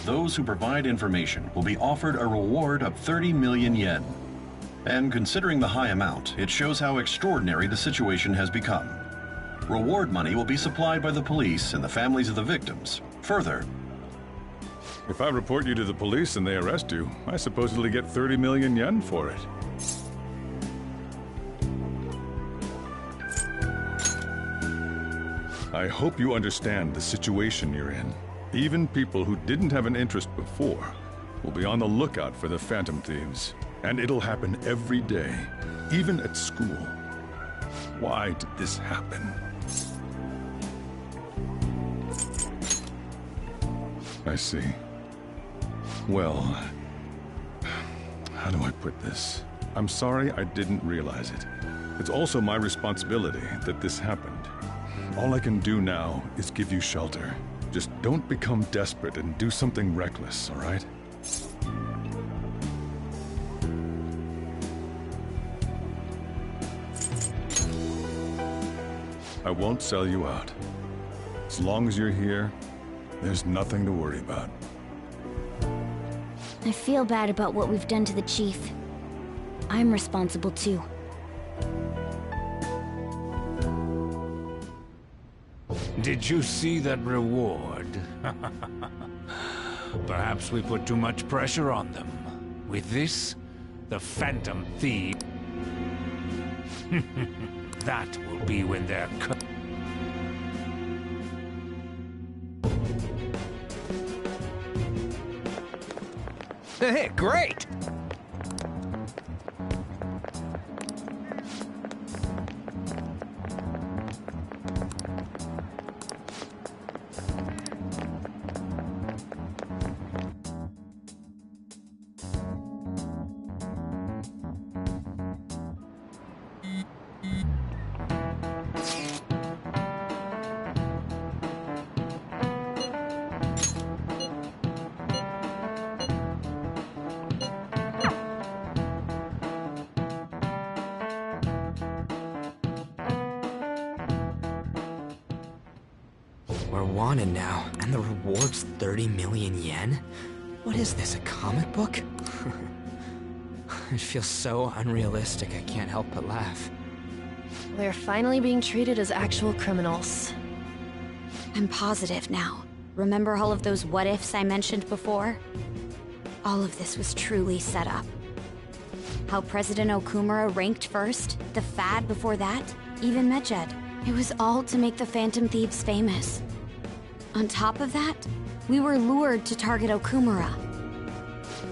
Those who provide information will be offered a reward of 30 million yen. And considering the high amount, it shows how extraordinary the situation has become. Reward money will be supplied by the police and the families of the victims. Further, If I report you to the police and they arrest you, I supposedly get 30 million yen for it. I hope you understand the situation you're in. Even people who didn't have an interest before will be on the lookout for the Phantom Thieves. And it'll happen every day, even at school. Why did this happen? I see. Well, how do I put this? I'm sorry I didn't realize it. It's also my responsibility that this happened. All I can do now is give you shelter. Just don't become desperate and do something reckless, all right? I won't sell you out. As long as you're here, there's nothing to worry about. I feel bad about what we've done to the chief. I'm responsible too. Did you see that reward? Perhaps we put too much pressure on them. With this, the Phantom Thief... that will be when they're cut. Hey, great! We're wanted now, and the reward's 30 million yen? What is this, a comic book? It feels so unrealistic, I can't help but laugh. We're finally being treated as actual criminals. I'm positive now. Remember all of those what-ifs I mentioned before? All of this was truly set up. How President Okumura ranked first, the Fad before that, even Medjed. It was all to make the Phantom Thieves famous. On top of that, we were lured to target Okumura.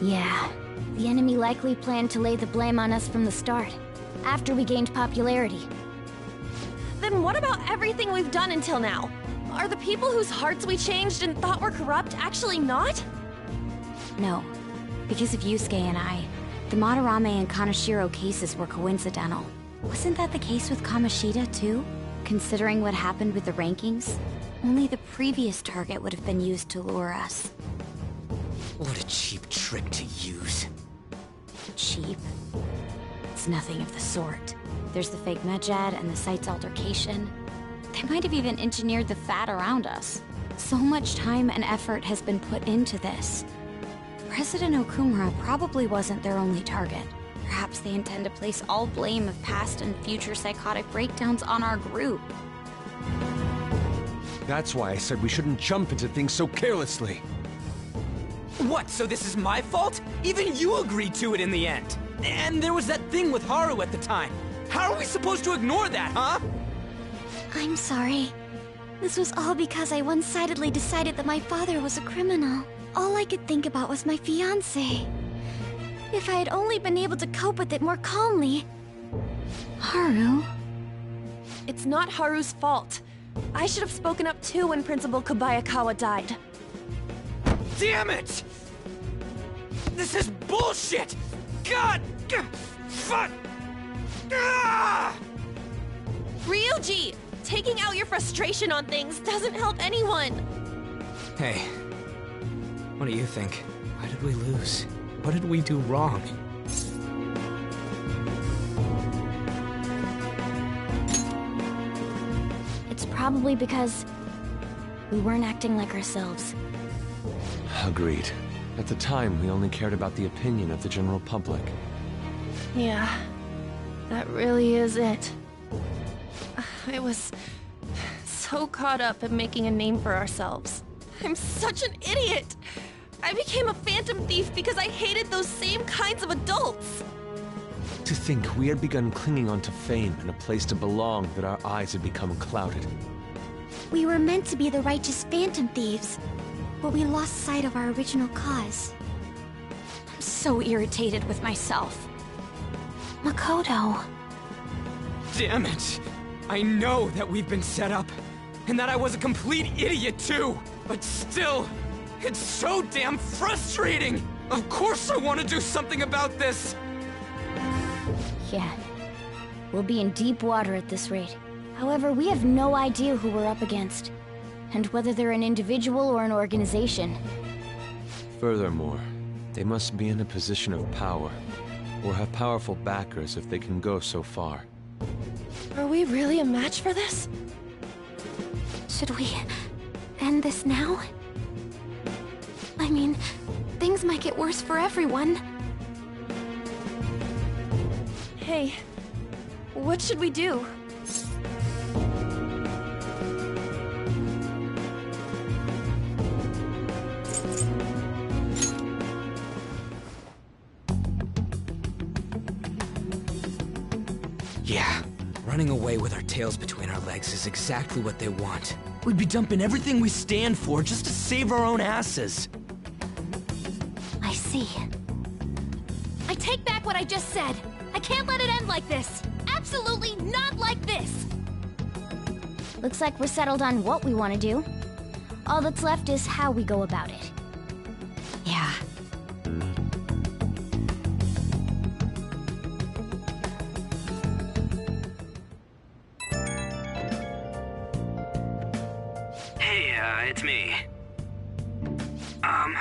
Yeah, the enemy likely planned to lay the blame on us from the start, after we gained popularity. Then what about everything we've done until now? Are the people whose hearts we changed and thought were corrupt actually not? No, because of Yusuke and I, the Madarame and Kaneshiro cases were coincidental. Wasn't that the case with Kamoshida, too? Considering what happened with the rankings, only the previous target would have been used to lure us. What a cheap trick to use. Cheap? It's nothing of the sort. There's the fake Medjed and the site's altercation. They might have even engineered the Fad around us. So much time and effort has been put into this. President Okumura probably wasn't their only target. Perhaps they intend to place all blame of past and future psychotic breakdowns on our group. That's why I said we shouldn't jump into things so carelessly. What, so this is my fault? Even you agreed to it in the end. And there was that thing with Haru at the time. How are we supposed to ignore that, huh? I'm sorry. This was all because I one-sidedly decided that my father was a criminal. All I could think about was my fiancé. If I had only been able to cope with it more calmly. Haru? It's not Haru's fault. I should have spoken up too when Principal Kobayakawa died. Damn it! This is bullshit! God! Fuck! Ah! Ryuji! Taking out your frustration on things doesn't help anyone! Hey, what do you think? Why did we lose? What did we do wrong? It's probably because we weren't acting like ourselves. Agreed. At the time, we only cared about the opinion of the general public. Yeah, that really is it. I was so caught up in making a name for ourselves. I'm such an idiot! I became a phantom thief because I hated those same kinds of adults! To think we had begun clinging onto fame and a place to belong, that our eyes had become clouded. We were meant to be the righteous phantom thieves, but we lost sight of our original cause. I'm so irritated with myself. Makoto. Damn it! I know that we've been set up, and that I was a complete idiot too! But still, it's so damn frustrating! Of course I want to do something about this! Yeah. We'll be in deep water at this rate. However, we have no idea who we're up against, and whether they're an individual or an organization. Furthermore, they must be in a position of power, or have powerful backers if they can go so far. Are we really a match for this? Should we end this now? I mean, things might get worse for everyone. Hey, what should we do? Yeah, running away with our tails between our legs is exactly what they want. We'd be dumping everything we stand for just to save our own asses. I see. I take back what I just said. I can't let it end like this. Absolutely not like this. Looks like we're settled on what we want to do. All that's left is how we go about it. Yeah. Hey, it's me.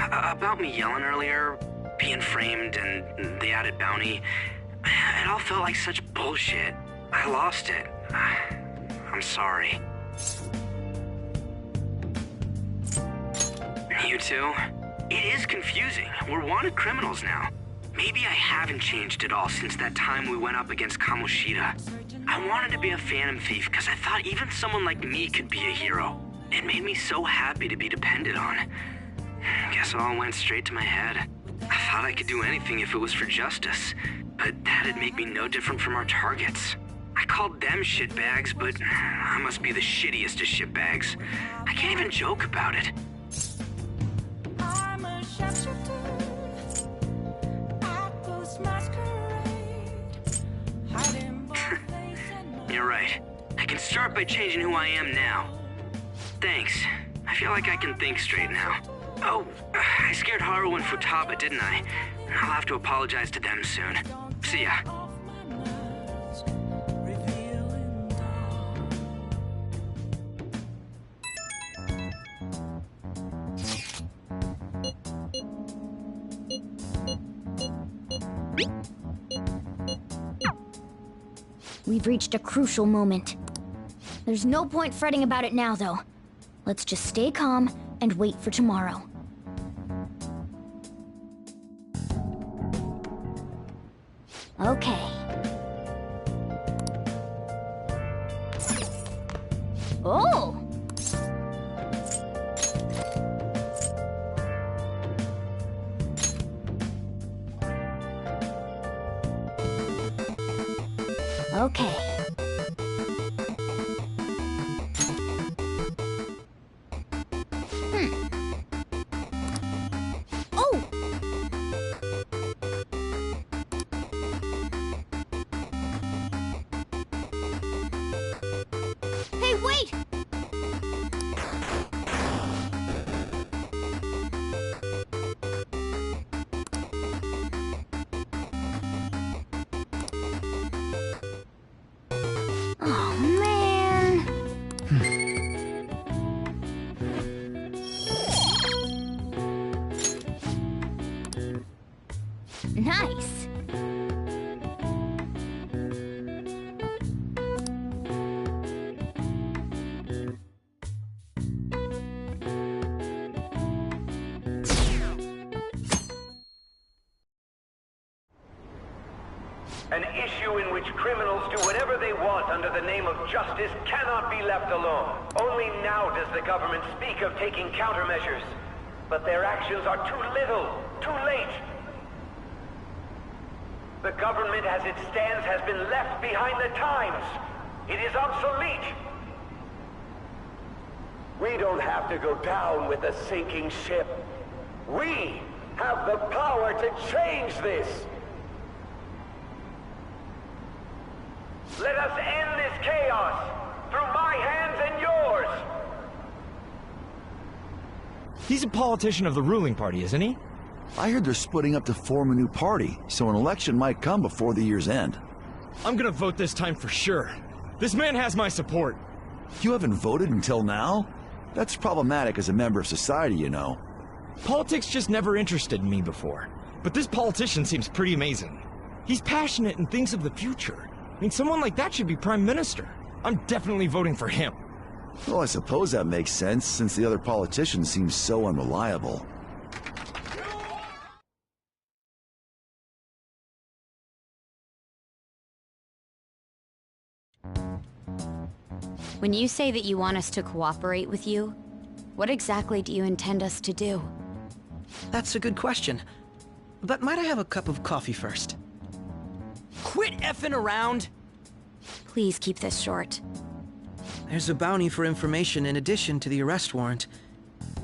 About me yelling earlier, being framed, and the added bounty, it all felt like such bullshit. I lost it. I'm sorry. You too? It is confusing. We're wanted criminals now. Maybe I haven't changed at all since that time we went up against Kamoshida. I wanted to be a phantom thief because I thought even someone like me could be a hero. It made me so happy to be depended on. Guess it all went straight to my head. I thought I could do anything if it was for justice, but that'd make me no different from our targets. I called them shitbags, but I must be the shittiest of shitbags. I can't even joke about it. I'm a sharpshooter at ghost masquerade, hiding both face and mind. You're right. I can start by changing who I am now. Thanks. I feel like I can think straight now. Oh, I scared Haru and Futaba, didn't I? I'll have to apologize to them soon. See ya. We've reached a crucial moment. There's no point fretting about it now, though. Let's just stay calm and wait for tomorrow. Okay. Oh! Okay. Oh! Hey, wait! Oh, man. Nice. An issue in which criminals do whatever they want under the name of justice cannot be left alone. Only now does the government speak of taking countermeasures. But their actions are too little, too late. The government as it stands has been left behind the times. It is obsolete. We don't have to go down with the sinking ship. We have the power to change this. Let us end this chaos through my hands and yours. He's a politician of the ruling party, isn't he? I heard they're splitting up to form a new party, so an election might come before the year's end. I'm gonna vote this time for sure. This man has my support. You haven't voted until now? That's problematic as a member of society, you know. Politics just never interested me before. But this politician seems pretty amazing. He's passionate and thinks of the future. I mean, someone like that should be prime minister. I'm definitely voting for him. Well, I suppose that makes sense, since the other politicians seem so unreliable. When you say that you want us to cooperate with you, what exactly do you intend us to do? That's a good question. But might I have a cup of coffee first? Quit effing around! Please keep this short. There's a bounty for information in addition to the arrest warrant.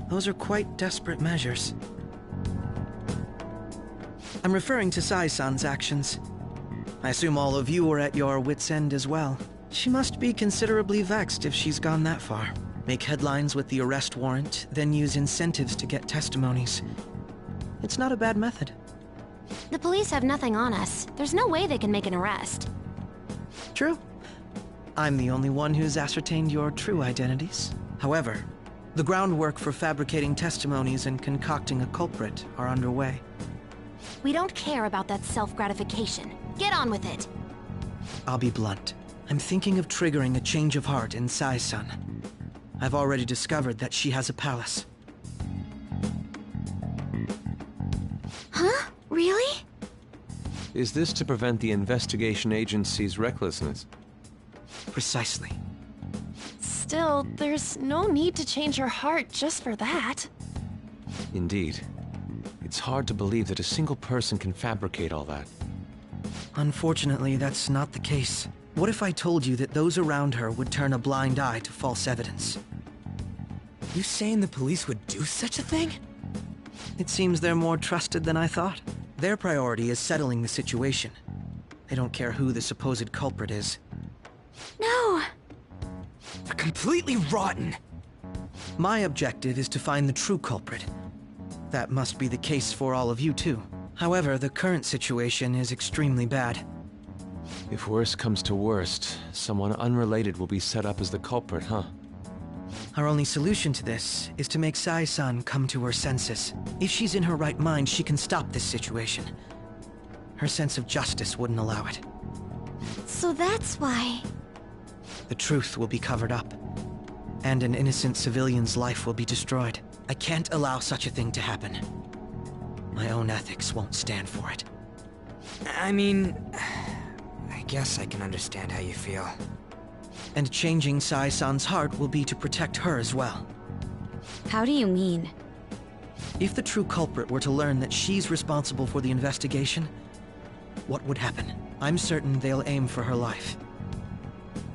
Those are quite desperate measures. I'm referring to Sai-san's actions. I assume all of you were at your wits' end as well. She must be considerably vexed if she's gone that far. Make headlines with the arrest warrant, then use incentives to get testimonies. It's not a bad method. The police have nothing on us. There's no way they can make an arrest. True. I'm the only one who's ascertained your true identities. However, the groundwork for fabricating testimonies and concocting a culprit are underway. We don't care about that self-gratification. Get on with it. I'll be blunt. I'm thinking of triggering a change of heart in Sai-san. I've already discovered that she has a palace. Huh? Really? Is this to prevent the investigation agency's recklessness? Precisely. Still, there's no need to change her heart just for that. Indeed. It's hard to believe that a single person can fabricate all that. Unfortunately, that's not the case. What if I told you that those around her would turn a blind eye to false evidence? You saying the police would do such a thing? It seems they're more trusted than I thought. Their priority is settling the situation. They don't care who the supposed culprit is. No! They're completely rotten! My objective is to find the true culprit. That must be the case for all of you too. However, the current situation is extremely bad. If worst comes to worst, someone unrelated will be set up as the culprit, huh? Our only solution to this is to make Sai-san come to her senses. If she's in her right mind, she can stop this situation. Her sense of justice wouldn't allow it. So that's why... The truth will be covered up, and an innocent civilian's life will be destroyed. I can't allow such a thing to happen. My own ethics won't stand for it. I mean, guess I can understand how you feel. And changing Sai-san's heart will be to protect her as well. How do you mean? If the true culprit were to learn that she's responsible for the investigation, what would happen? I'm certain they'll aim for her life.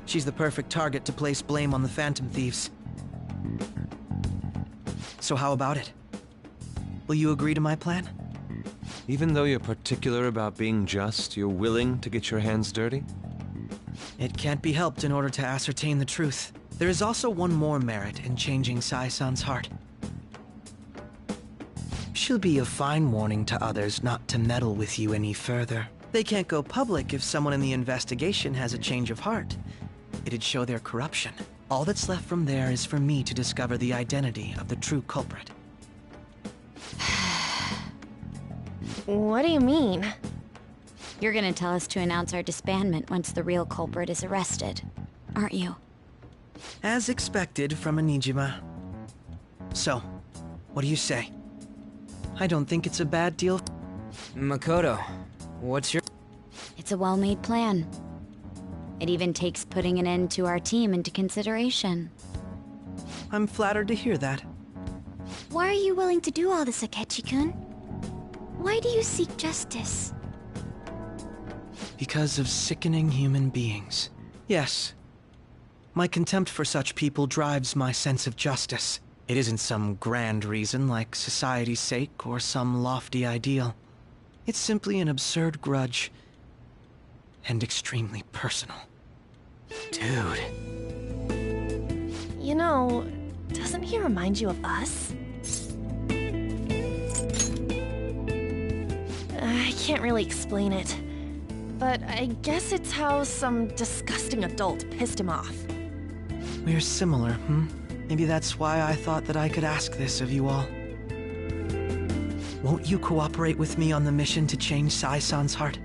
She's the perfect target to place blame on the Phantom Thieves. So how about it? Will you agree to my plan? Even though you're particular about being just, you're willing to get your hands dirty? It can't be helped in order to ascertain the truth. There is also one more merit in changing Sai-san's heart. She'll be a fine warning to others not to meddle with you any further. They can't go public if someone in the investigation has a change of heart. It'd show their corruption. All that's left from there is for me to discover the identity of the true culprit. What do you mean? You're gonna tell us to announce our disbandment once the real culprit is arrested, aren't you? As expected from a Nijima. So, what do you say? I don't think it's a bad deal. Makoto, what's your... It's a well-made plan. It even takes putting an end to our team into consideration. I'm flattered to hear that. Why are you willing to do all this, Akechi-kun? Why do you seek justice? Because of sickening human beings. Yes. My contempt for such people drives my sense of justice. It isn't some grand reason like society's sake or some lofty ideal. It's simply an absurd grudge. And extremely personal. Dude. You know, doesn't he remind you of us? I can't really explain it, but I guess it's how some disgusting adult pissed him off. We're similar, Maybe that's why I thought that I could ask this of you all. Won't you cooperate with me on the mission to change Sai-san's heart?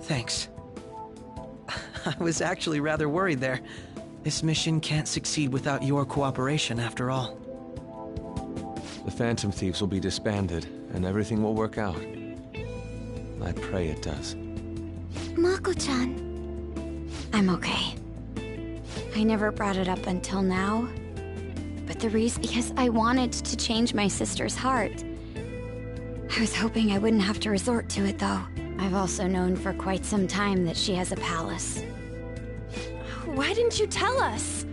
Thanks. I was actually rather worried there. This mission can't succeed without your cooperation, after all. The Phantom Thieves will be disbanded, and everything will work out. I pray it does. Mako-chan. I'm okay. I never brought it up until now. But the reason... because I wanted to change my sister's heart. I was hoping I wouldn't have to resort to it, though. I've also known for quite some time that she has a palace. Why didn't you tell us?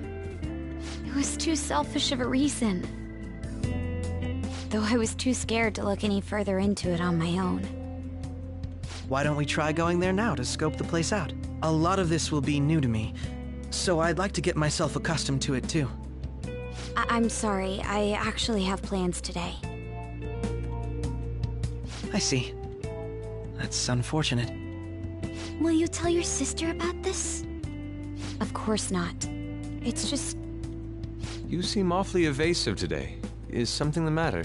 It was too selfish of a reason. Though I was too scared to look any further into it on my own. Why don't we try going there now to scope the place out? A lot of this will be new to me, so I'd like to get myself accustomed to it too. I'm sorry, I actually have plans today. I see. That's unfortunate. Will you tell your sister about this? Of course not. It's just... You seem awfully evasive today. Is something the matter?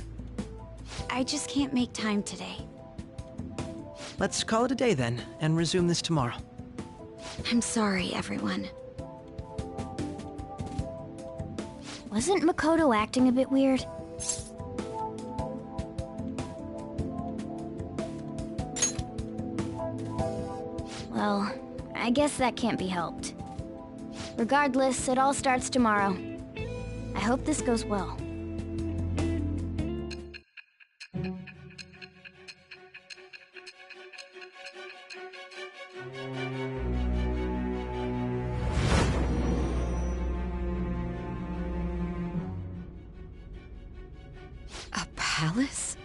I just can't make time today. Let's call it a day then, and resume this tomorrow. I'm sorry, everyone. Wasn't Makoto acting a bit weird? Well, I guess that can't be helped. Regardless, it all starts tomorrow. I hope this goes well. A palace?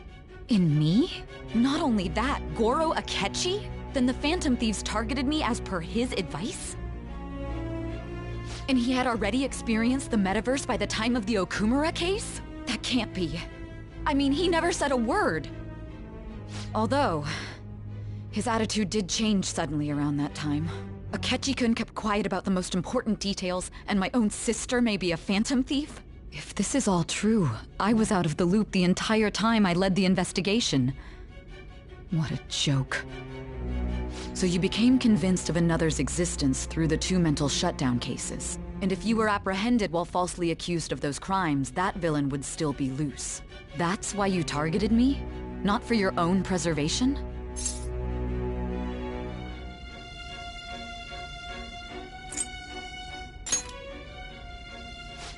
In me? Not only that, Goro Akechi? Then the Phantom Thieves targeted me as per his advice? And he had already experienced the metaverse by the time of the Okumura case? That can't be. I mean, he never said a word. Although, his attitude did change suddenly around that time. Akechi-kun kept quiet about the most important details, and my own sister may be a Phantom Thief? If this is all true, I was out of the loop the entire time I led the investigation. What a joke. So you became convinced of another's existence through the 2 mental shutdown cases. And if you were apprehended while falsely accused of those crimes, that villain would still be loose. That's why you targeted me? Not for your own preservation?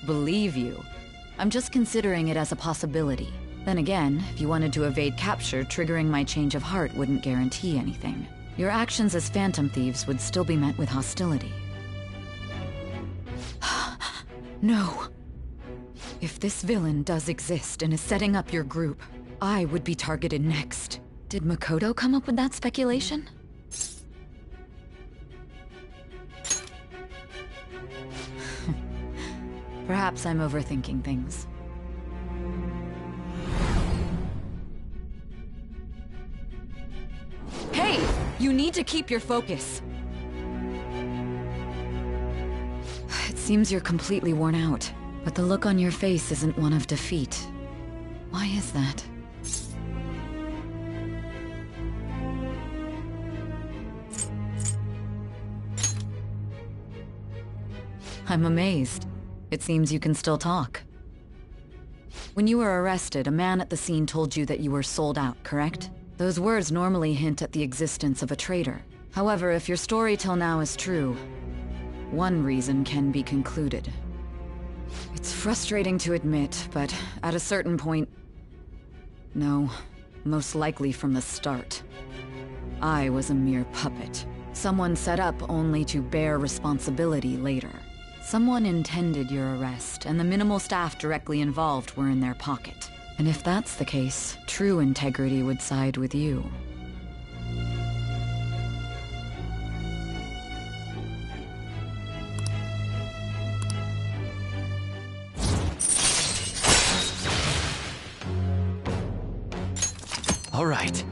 Believe you. I'm just considering it as a possibility. Then again, if you wanted to evade capture, triggering my change of heart wouldn't guarantee anything. Your actions as Phantom Thieves would still be met with hostility. No. If this villain does exist and is setting up your group, I would be targeted next. Did Makoto come up with that speculation? Perhaps I'm overthinking things. Hey! You need to keep your focus. It seems you're completely worn out, but the look on your face isn't one of defeat. Why is that? I'm amazed. It seems you can still talk. When you were arrested, a man at the scene told you that you were sold out, correct? Those words normally hint at the existence of a traitor. However, if your story till now is true, one reason can be concluded. It's frustrating to admit, but at a certain point... No, most likely from the start. I was a mere puppet. Someone set up only to bear responsibility later. Someone intended your arrest, and the minimal staff directly involved were in their pocket. And if that's the case, true integrity would side with you. All right.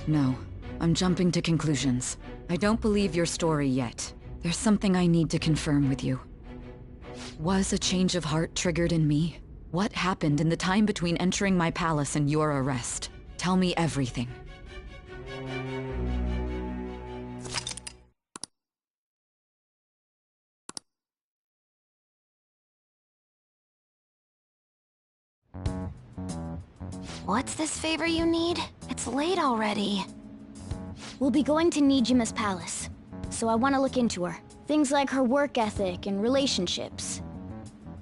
No, I'm jumping to conclusions. I don't believe your story yet. There's something I need to confirm with you. Was a change of heart triggered in me? What happened in the time between entering my palace and your arrest? Tell me everything. What's this favor you need? It's late already. We'll be going to Nijima's palace, so I want to look into her. Things like her work ethic and relationships.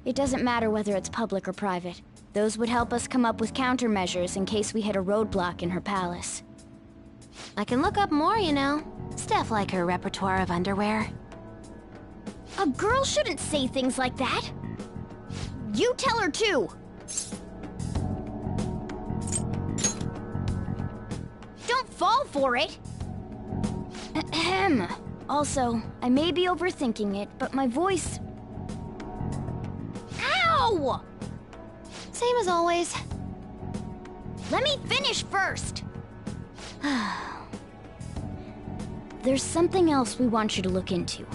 It doesn't matter whether it's public or private. Those would help us come up with countermeasures in case we hit a roadblock in her palace. I can look up more, you know. Stuff like her repertoire of underwear. A girl shouldn't say things like that. You tell her too. Don't fall for it. Ahem. Also, I may be overthinking it, but my voice... Ow! Same as always. Let me finish first. There's something else we want you to look into.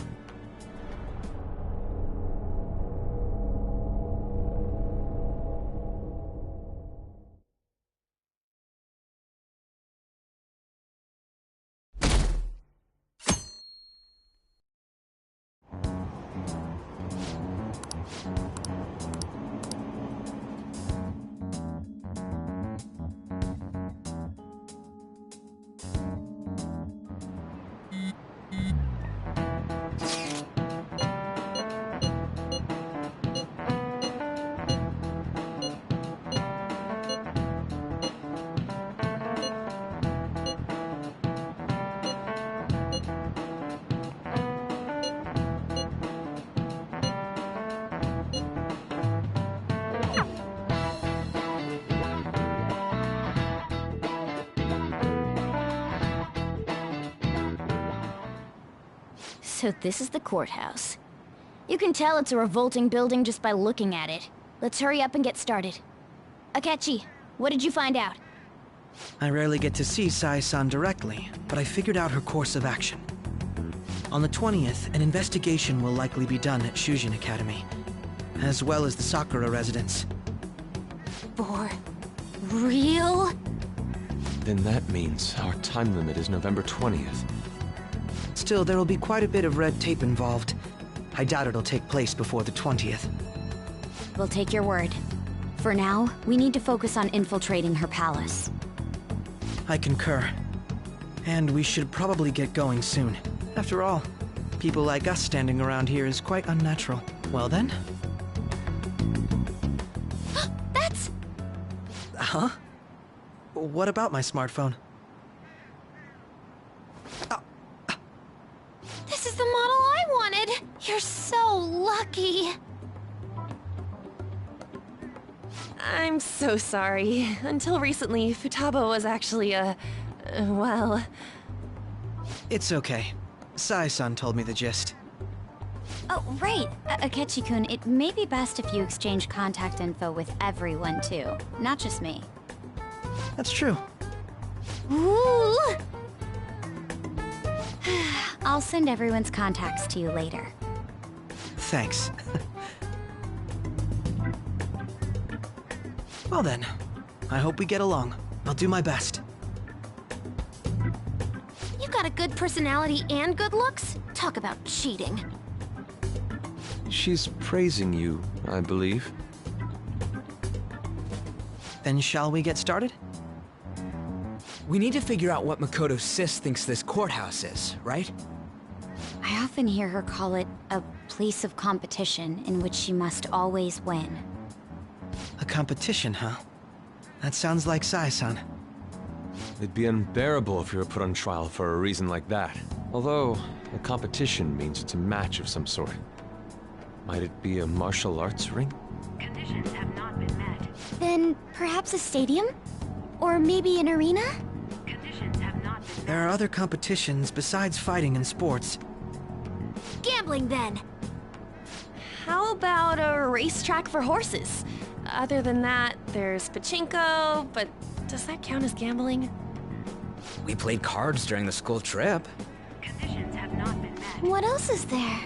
So this is the courthouse. You can tell it's a revolting building just by looking at it. Let's hurry up and get started. Akechi, what did you find out? I rarely get to see Sai-san directly, but I figured out her course of action. On the 20th, an investigation will likely be done at Shujin Academy, as well as the Sakura residence. For real? Then that means our time limit is November 20th. Still, there will be quite a bit of red tape involved. I doubt it'll take place before the 20th. We'll take your word. For now, we need to focus on infiltrating her palace. I concur. And we should probably get going soon. After all, people like us standing around here is quite unnatural. Well then? That's... Huh? What about my smartphone? This is the model I wanted! You're so lucky! I'm so sorry. Until recently, Futaba was actually well... It's okay. Sai-san told me the gist. Oh, right. Akechi-kun, it may be best if you exchange contact info with everyone, too. Not just me. That's true. Ooh! I'll send everyone's contacts to you later. Thanks. Well then, I hope we get along. I'll do my best. You got a good personality and good looks? Talk about cheating. She's praising you, I believe. Then shall we get started? We need to figure out what Makoto's sis thinks this courthouse is, right? I often hear her call it a place of competition in which she must always win. A competition, huh? That sounds like Sai-san. It'd be unbearable if you were put on trial for a reason like that. Although, a competition means it's a match of some sort. Might it be a martial arts ring? Conditions have not been met. Then perhaps a stadium? Or maybe an arena? Conditions have not been met. There are other competitions besides fighting and sports. Gambling, then! How about a racetrack for horses? Other than that, there's pachinko, but does that count as gambling? We played cards during the school trip. Conditions have not been met. What else is there?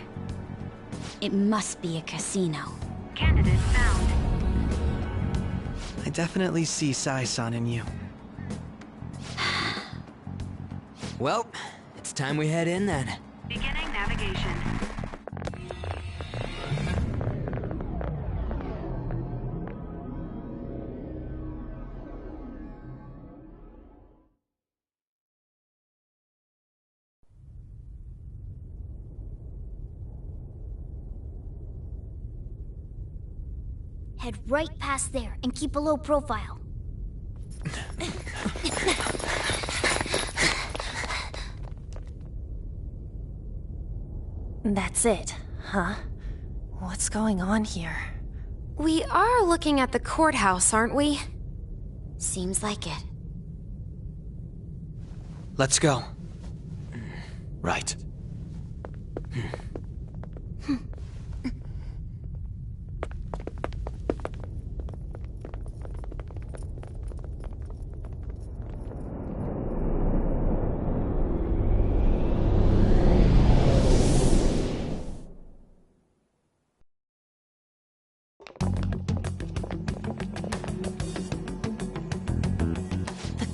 It must be a casino. Candidate found. I definitely see Sai-san in you. Well, it's time we head in then. Beginning navigation. Head right past there and keep a low profile. That's it, huh? What's going on here? We are looking at the courthouse, aren't we? Seems like it. Let's go. Right.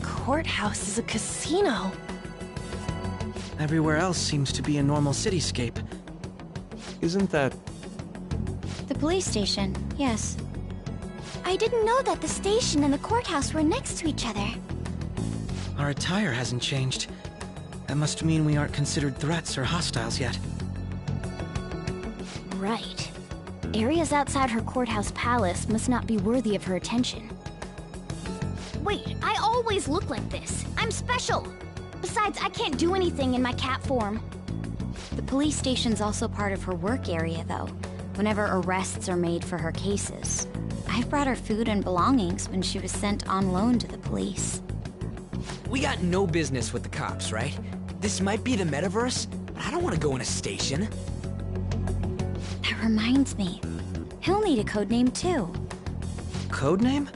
Courthouse is a casino. Everywhere else seems to be a normal cityscape. Isn't that... The police station, yes. I didn't know that the station and the courthouse were next to each other. Our attire hasn't changed. That must mean we aren't considered threats or hostiles yet. Right. Areas outside her courthouse palace must not be worthy of her attention. Wait, I always look like this. I'm special. Besides, I can't do anything in my cat form. The police station's also part of her work area, though, whenever arrests are made for her cases. I've brought her food and belongings when she was sent on loan to the police. We got no business with the cops, right? This might be the metaverse, but I don't want to go in a station. That reminds me. He'll need a codename too. Codename?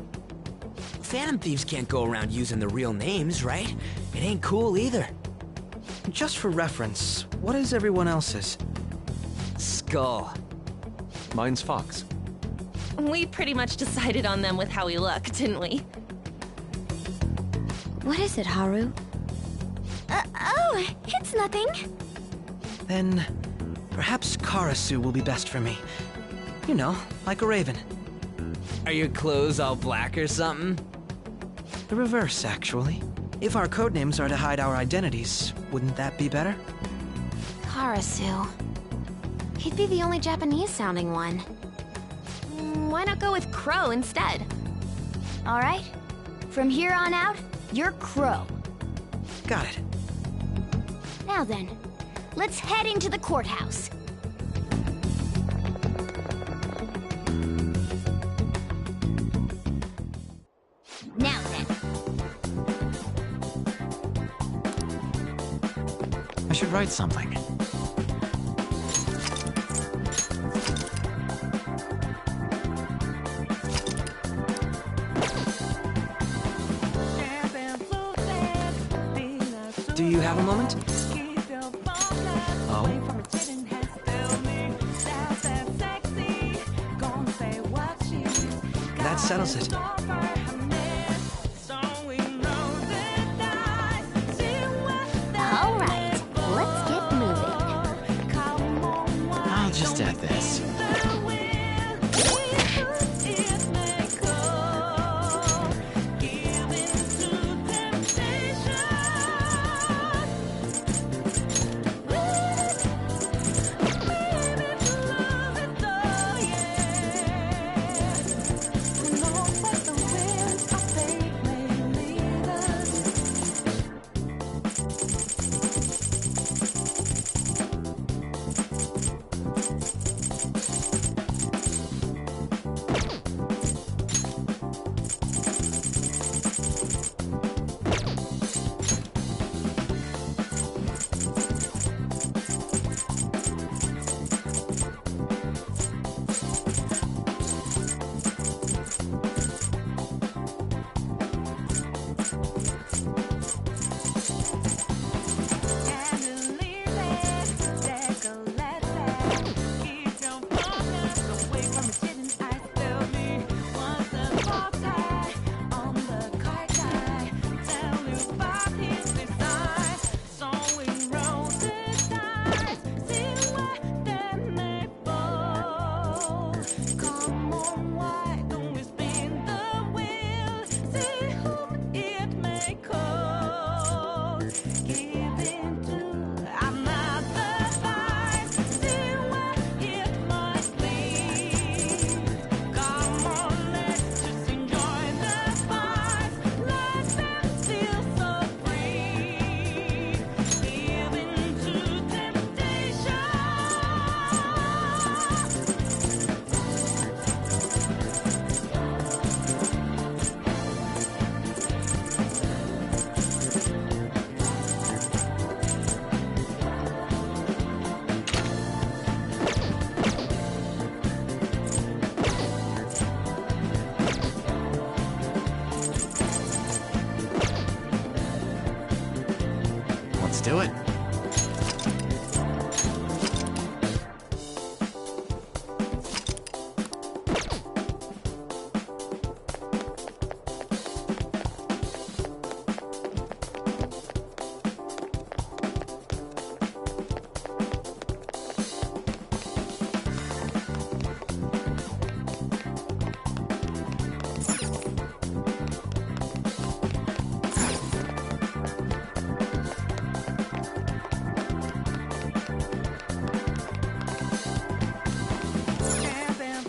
Phantom thieves can't go around using their real names, right? It ain't cool either. Just for reference, what is everyone else's? Skull. Mine's Fox. We pretty much decided on them with how we look, didn't we? What is it, Haru? Oh, it's nothing. Then, perhaps Karasu will be best for me. You know, like a raven. Are your clothes all black or something? The reverse, actually. If our codenames are to hide our identities, wouldn't that be better? Karasu. He'd be the only Japanese-sounding one. Why not go with Crow instead? All right. From here on out, you're Crow. Got it. Now then, let's head into the courthouse. Now then. I should write something. Do you have a moment? Oh? That settles it. All right, let's get moving. I'll just add this. Do it.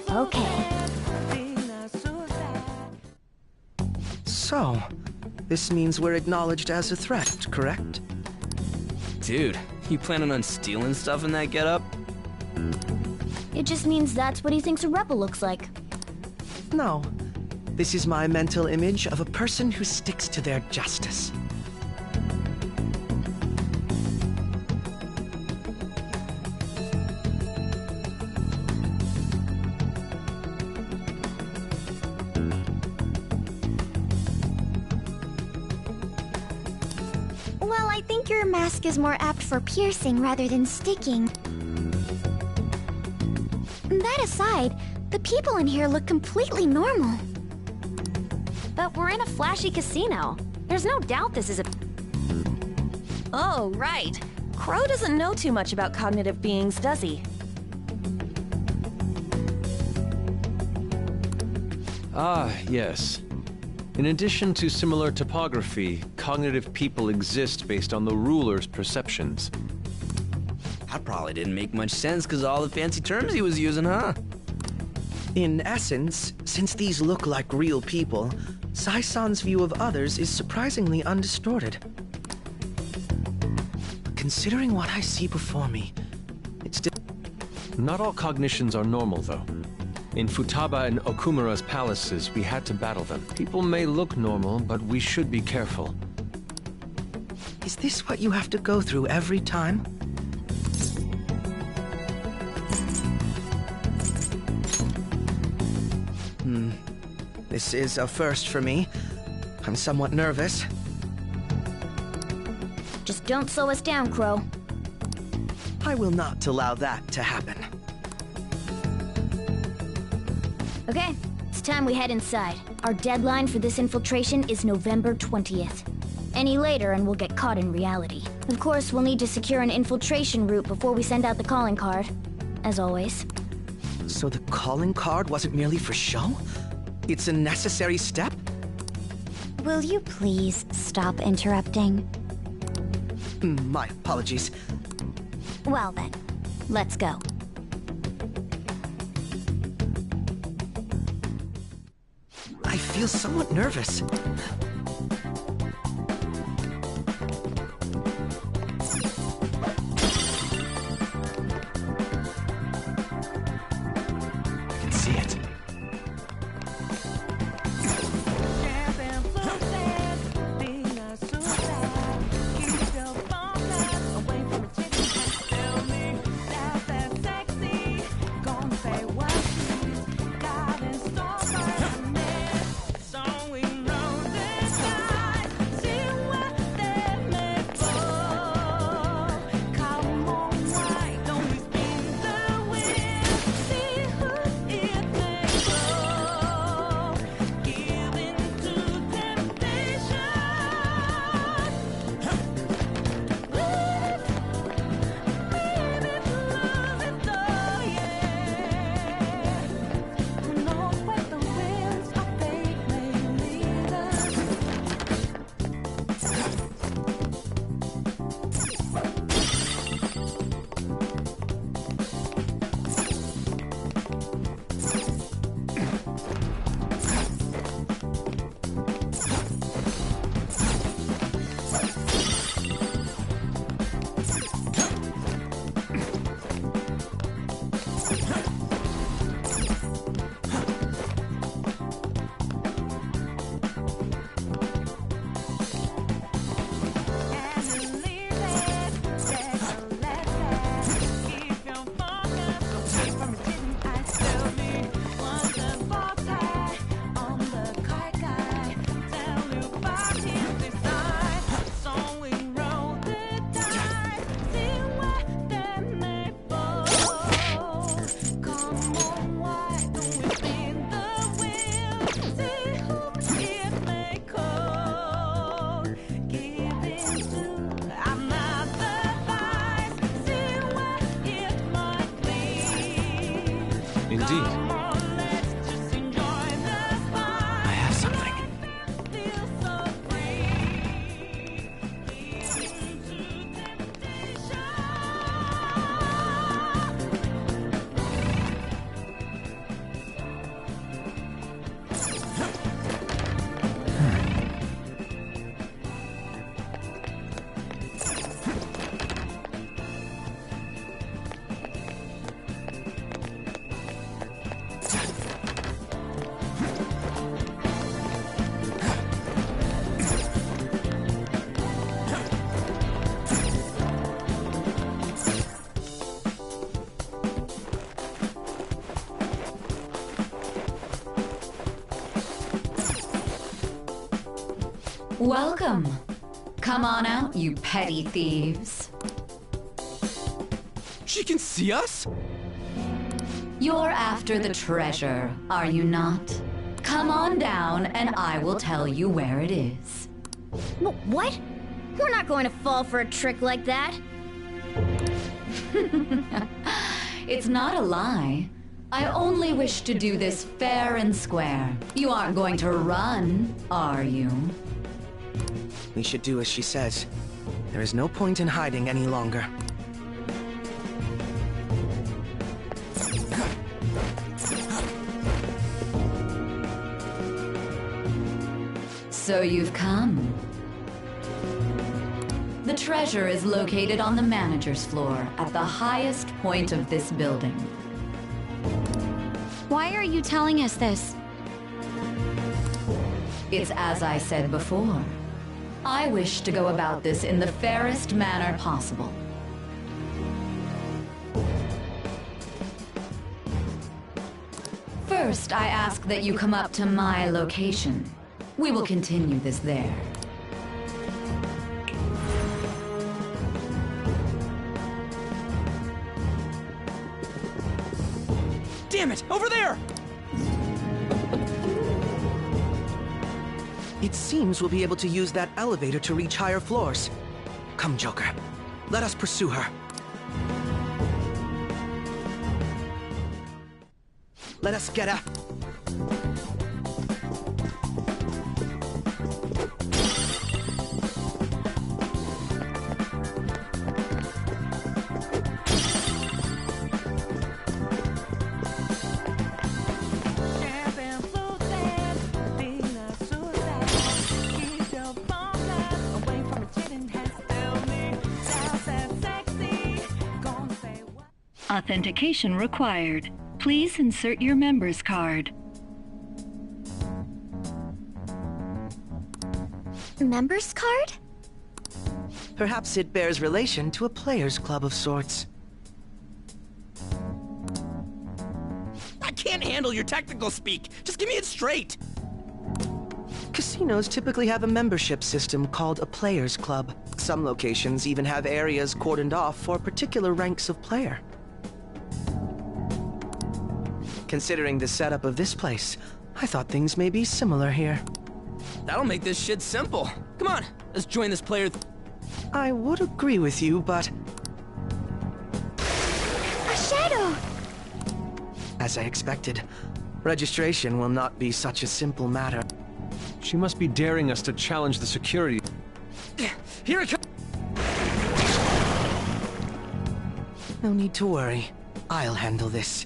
Okay. So, this means we're acknowledged as a threat, correct? Dude, you planning on stealing stuff in that getup? It just means that's what he thinks a rebel looks like. No. This is my mental image of a person who sticks to their justice. mask is more apt for piercing rather than sticking. That aside, the people in here look completely normal. But we're in a flashy casino. There's no doubt this is a... Oh, right. Crow doesn't know too much about cognitive beings, does he? Ah, yes. In addition to similar topography, cognitive people exist based on the ruler's perceptions. That probably didn't make much sense because of all the fancy terms he was using, huh? In essence, since these look like real people, Sai-san's view of others is surprisingly undistorted. Considering what I see before me, it's... Not all cognitions are normal, though. In Futaba and Okumura's palaces, we had to battle them. People may look normal, but we should be careful. Is this what you have to go through every time? This is a first for me. I'm somewhat nervous. Just don't slow us down, Crow. I will not allow that to happen. Okay, it's time we head inside. Our deadline for this infiltration is November 20th. Any later and we'll get caught in reality. Of course, we'll need to secure an infiltration route before we send out the calling card. As always. So the calling card wasn't merely for show? It's a necessary step? Will you please stop interrupting? My apologies. Well then, let's go. I feel somewhat nervous. I can see it. Indeed. I have something. Welcome. Come on out, you petty thieves. She can see us? You're after the treasure, are you not? Come on down and I will tell you where it is. What? We're not going to fall for a trick like that. It's not a lie. I only wish to do this fair and square. You aren't going to run, are you? We should do as she says. There is no point in hiding any longer. So you've come. The treasure is located on the manager's floor at the highest point of this building. Why are you telling us this? It's as I said before. I wish to go about this in the fairest manner possible. First, I ask that you come up to my location. We will continue this there. Damn it! Over there! It seems we'll be able to use that elevator to reach higher floors. Come, Joker. Let us pursue her. Let us get her. Authentication required. Please insert your member's card. Member's card? Perhaps it bears relation to a players' club of sorts. I can't handle your technical speak. Just give me it straight. Casinos typically have a membership system called a players' club. Some locations even have areas cordoned off for particular ranks of player. Considering the setup of this place, I thought things may be similar here. That'll make this shit simple. Come on, let's join this player. I would agree with you, but... A shadow! As I expected, registration will not be such a simple matter. She must be daring us to challenge the security. Here it comes! No need to worry. I'll handle this.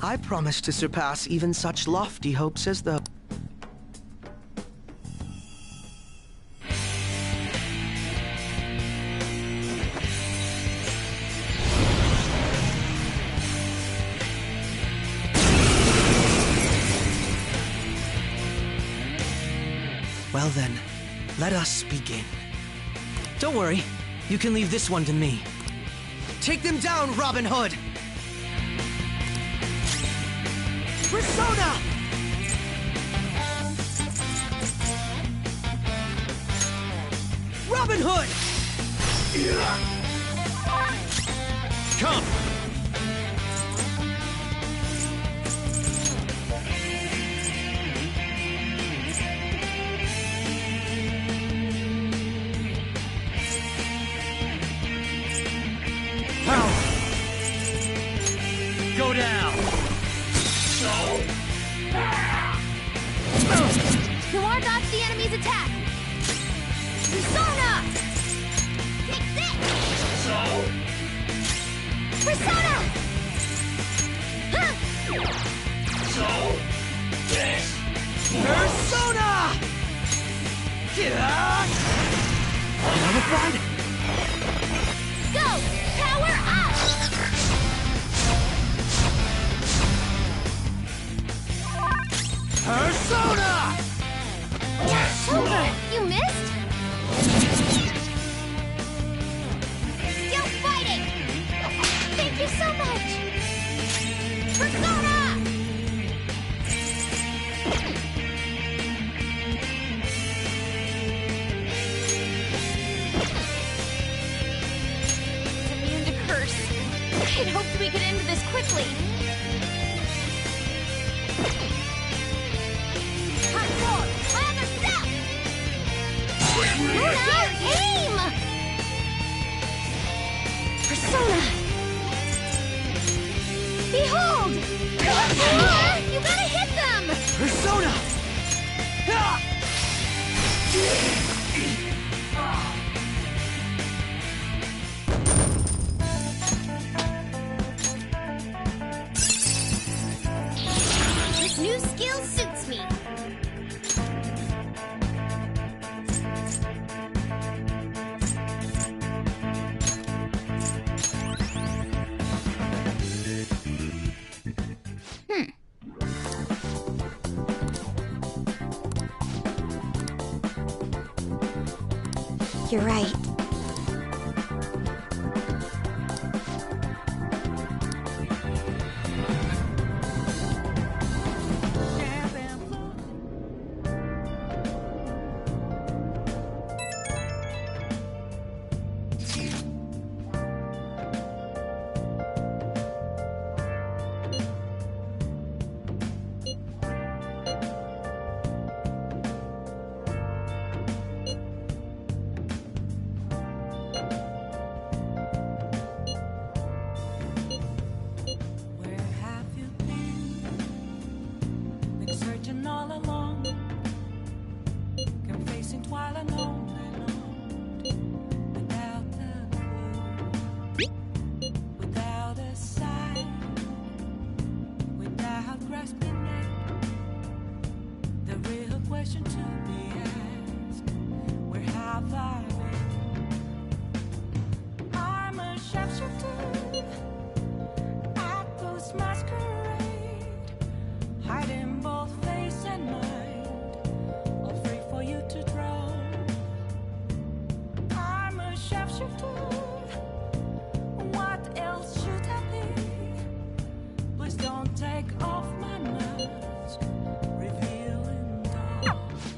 I promise to surpass even such lofty hopes as the... Well then, let us begin. Don't worry, you can leave this one to me. Take them down, Robin Hood! Persona! Robin Hood! Come! Power! Go down! Noir dodged the enemy's attack! Persona! Take this! Persona! Huh! Persona! Nullified? Go! Power up! Persona! Joker, you missed? Still fighting! Thank you so much! Persona! I'd hoped we could end this quickly. Control! My other step! Luna, aim! Persona! Behold! You gotta hit them! Persona! This new skill suits me. You're right.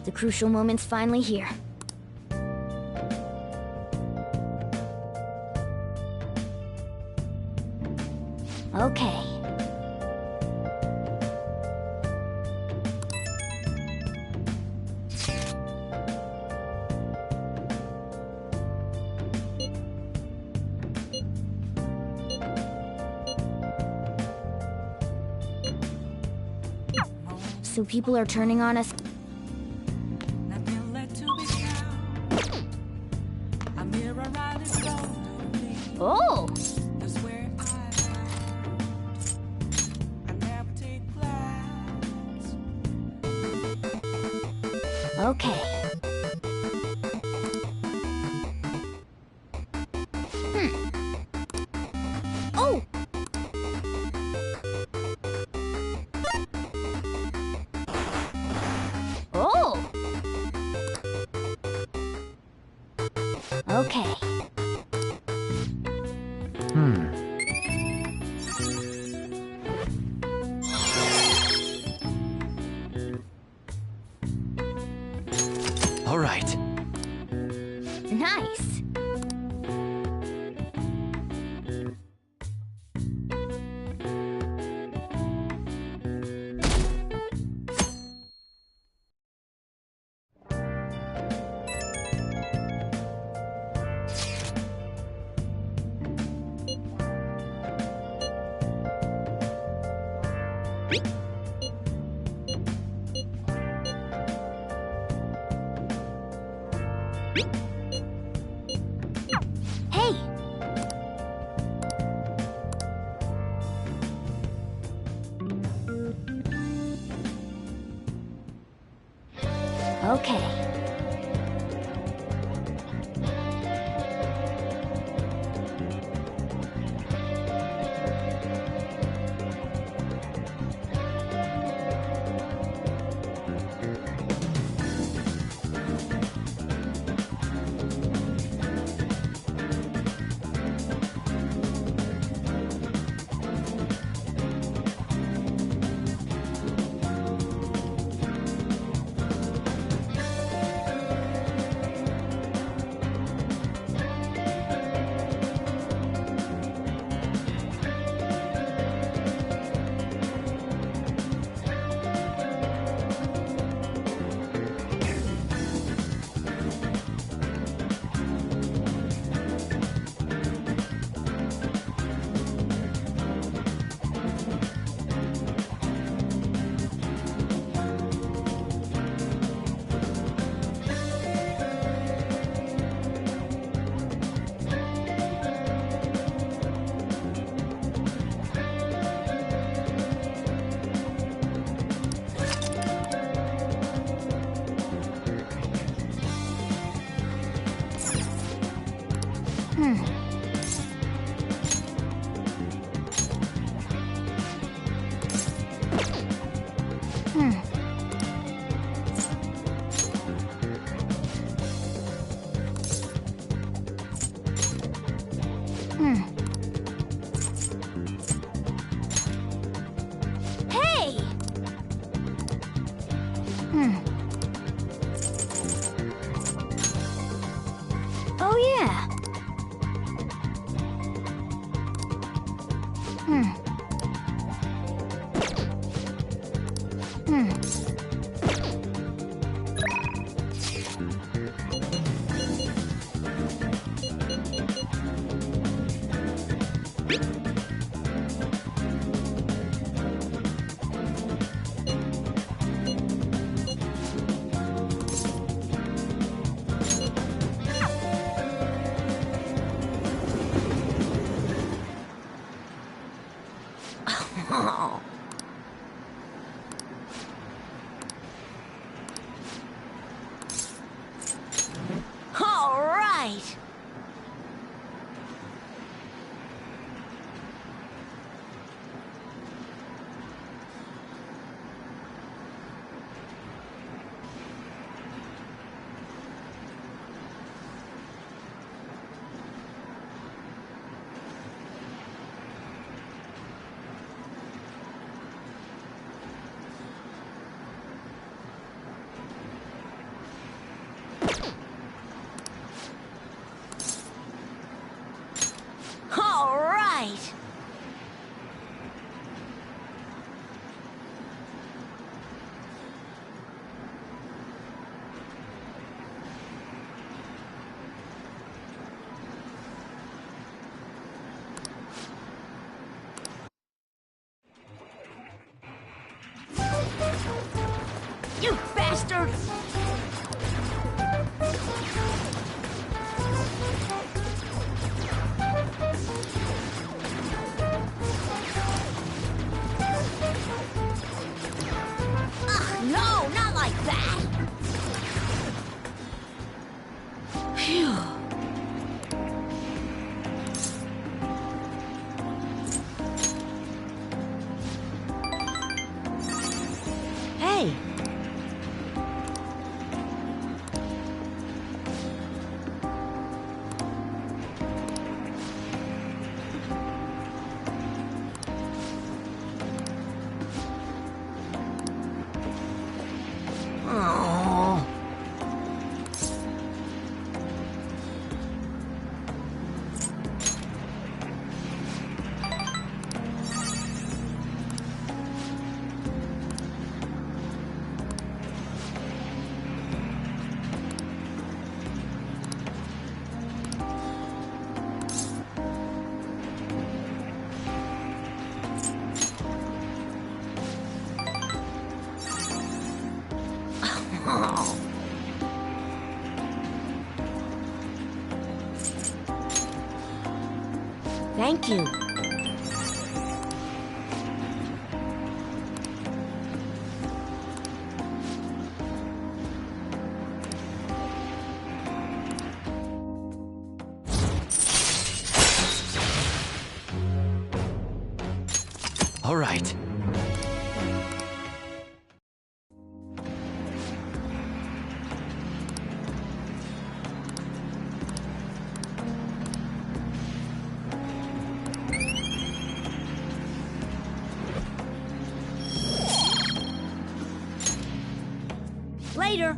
The crucial moment's finally here. Okay. So people are turning on us. Oh! Okay. Oh! Oh! Okay. All right. Nice. Hey! Okay. right. All right. You bastard! Ugh, no, not like that! Phew. Hey! Oh. Thank you. All right. Later.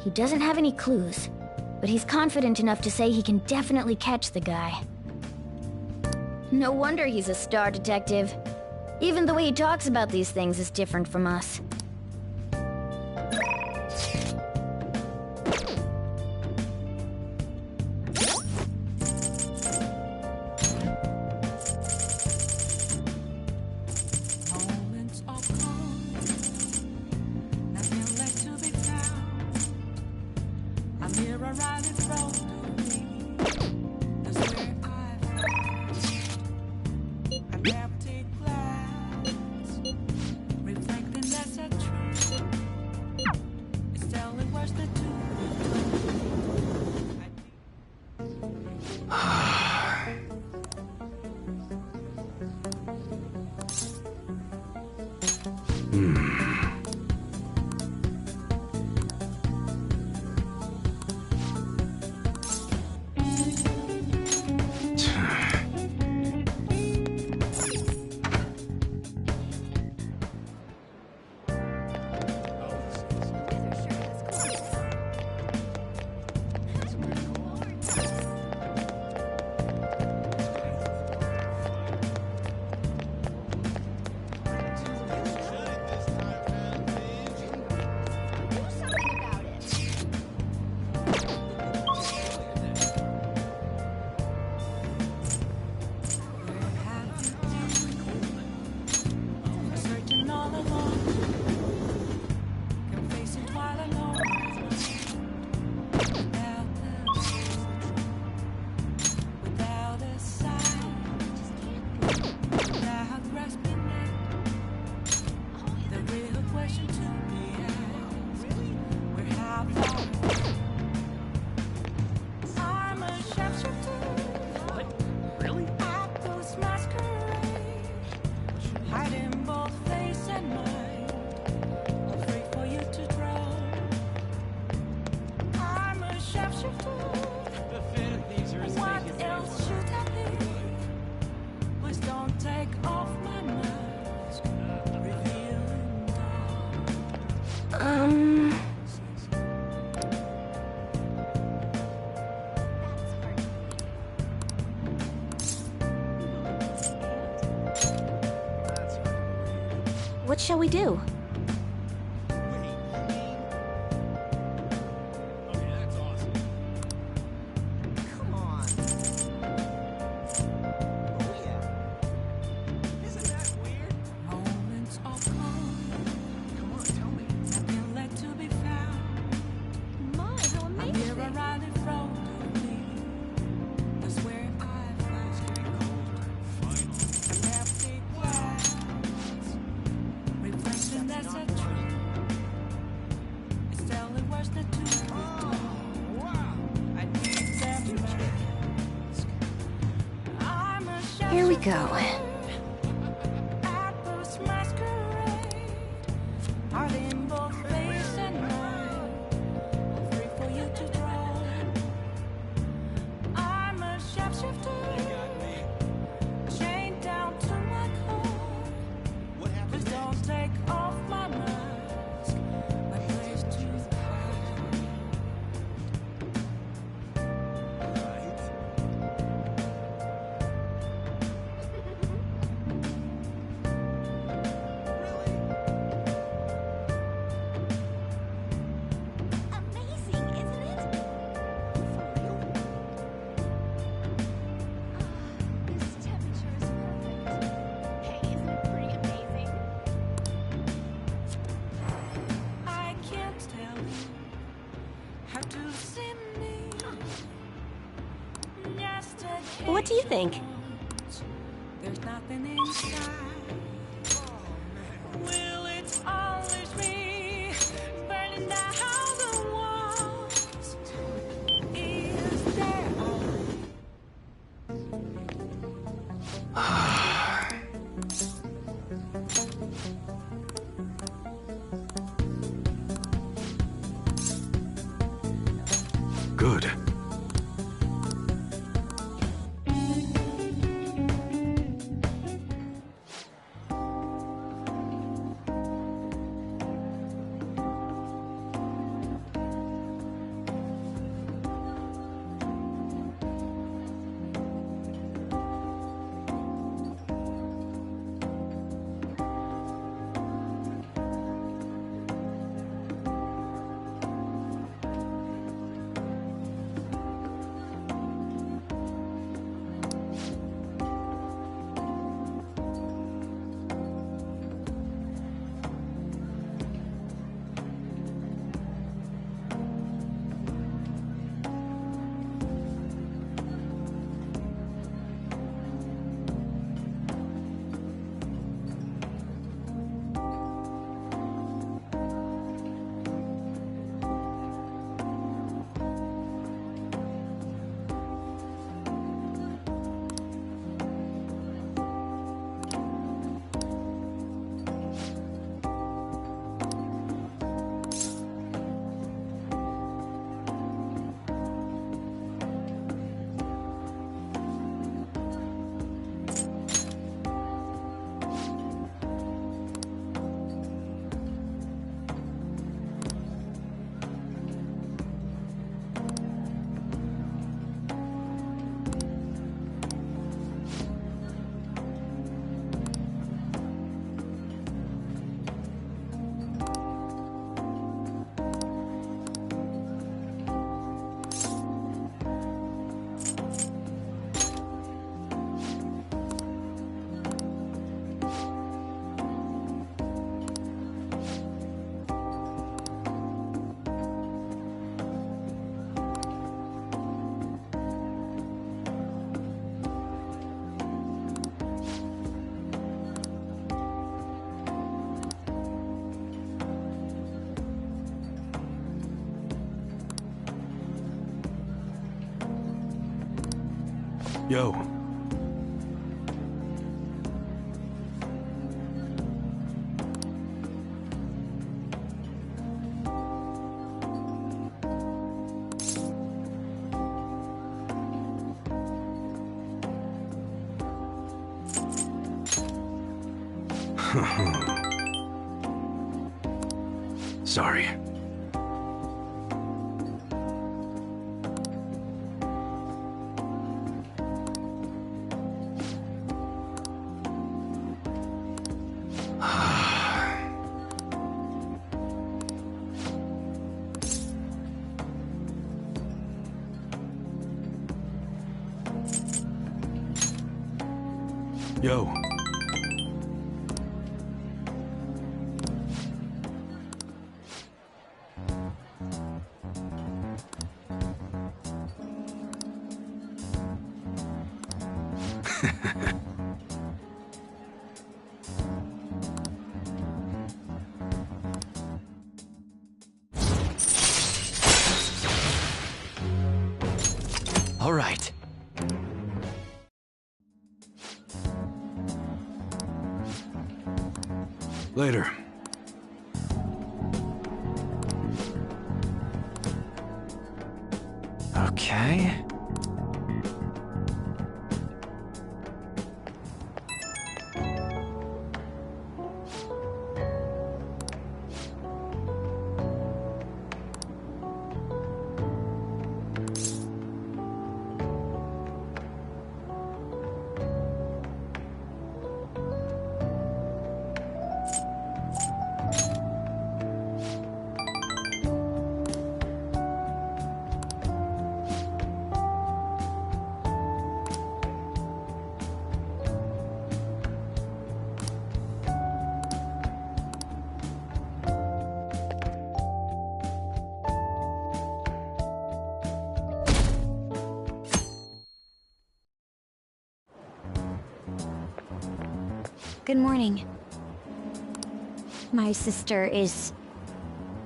He doesn't have any clues. but he's confident enough to say he can definitely catch the guy. No wonder he's a star detective. Even the way he talks about these things is different from us. Moments of calm, nothing left to be found. A mirror right in front of me. That's where I found an empty glass, reflecting that's a truth. It's telling words that do. Searching all along, confessing while alone. Without a sign, without grasping it, the real question to be asked: where have I? I'm a sharpshooter. What? Really? At those masquerade, hiding both face and mind, afraid for you to draw. I'm a sharpshooter. What else should I be? Please don't take off my mask, revealing What shall we do? Come on. Oh yeah. Isn't that weird? moments of calm, Come on, tell me. nothing left to be found. My, how A amazing. mirror right in front of me. That's where I found an empty glass, reflection that's a truth. It's telling words that do. I need them mask. I'm a Here we go. at those masquerade, hiding both face and mind, afraid for you to draw. I'm a sharpshooter, chained down to my core. Please don't take off my mask, my place to hide. Amazing, isn't it? For real? This temperature is perfect. Hey, isn't it pretty amazing? I can't tell you how to see me. Just a What do you think? There's nothing inside. Will it always be burning down the walls? Is there Good. Yo. Sorry. Yo. All right. Later. Okay. Good morning. My sister is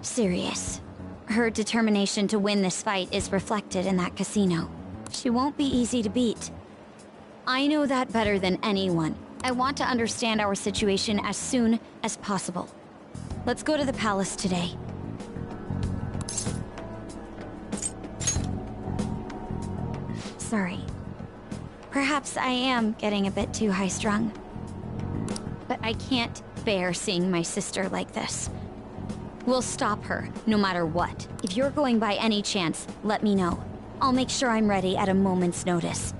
serious. Her determination to win this fight is reflected in that casino. She won't be easy to beat. I know that better than anyone. I want to understand our situation as soon as possible. Let's go to the palace today. Sorry. Perhaps I am getting a bit too high-strung. But I can't bear seeing my sister like this. We'll stop her, no matter what. If you're going by any chance, let me know. I'll make sure I'm ready at a moment's notice.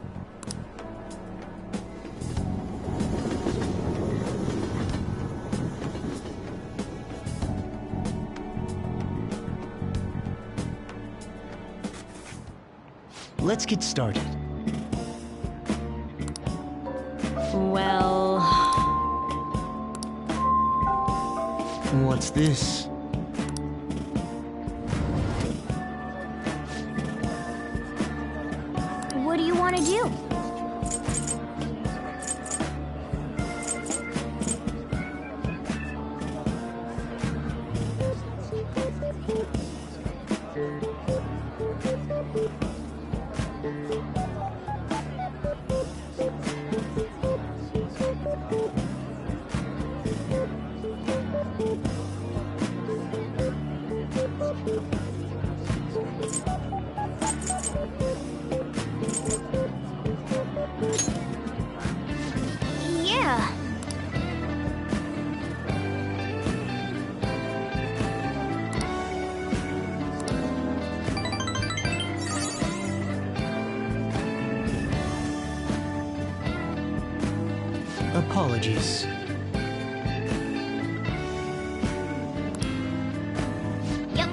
Let's get started. Well... What's this? What do you want to do? Yeah. Apologies. Yep.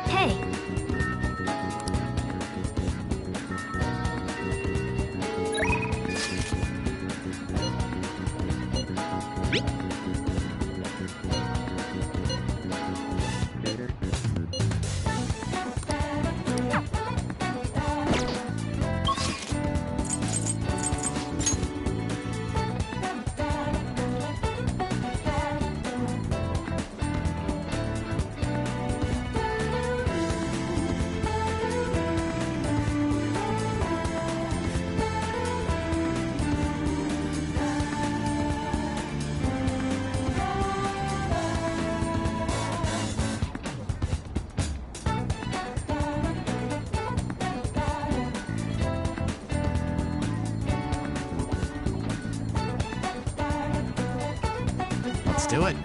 Hey. Let's do it.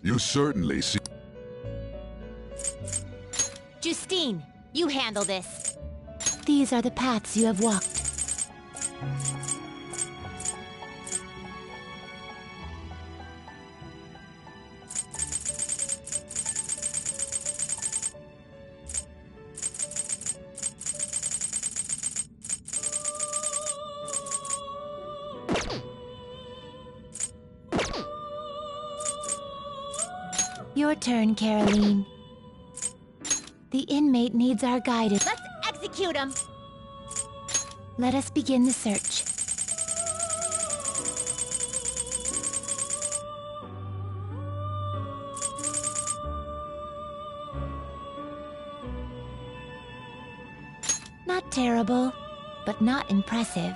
You certainly see. Justine, you handle this. These are the paths you have walked. Your turn, Caroline. The inmate needs our guidance. Let's execute him! Let us begin the search. Not terrible, but not impressive.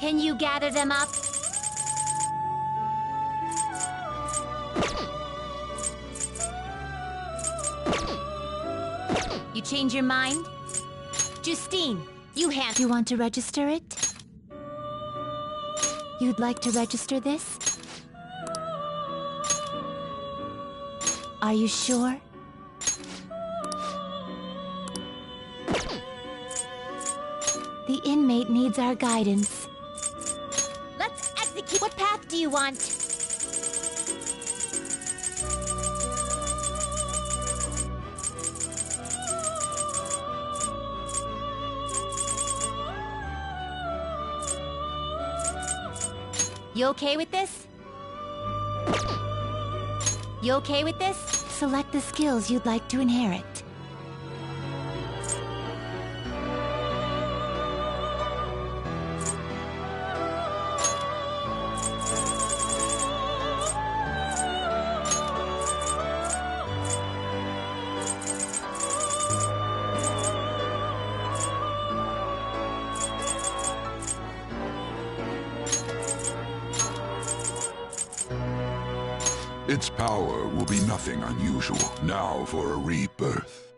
Can you gather them up? You change your mind? Justine, you want to register it? You'd like to register this? Are you sure? The inmate needs our guidance. Let's execute. What path do you want? You okay with this? You okay with this? Select the skills you'd like to inherit. Its power will be nothing unusual. Now for a rebirth.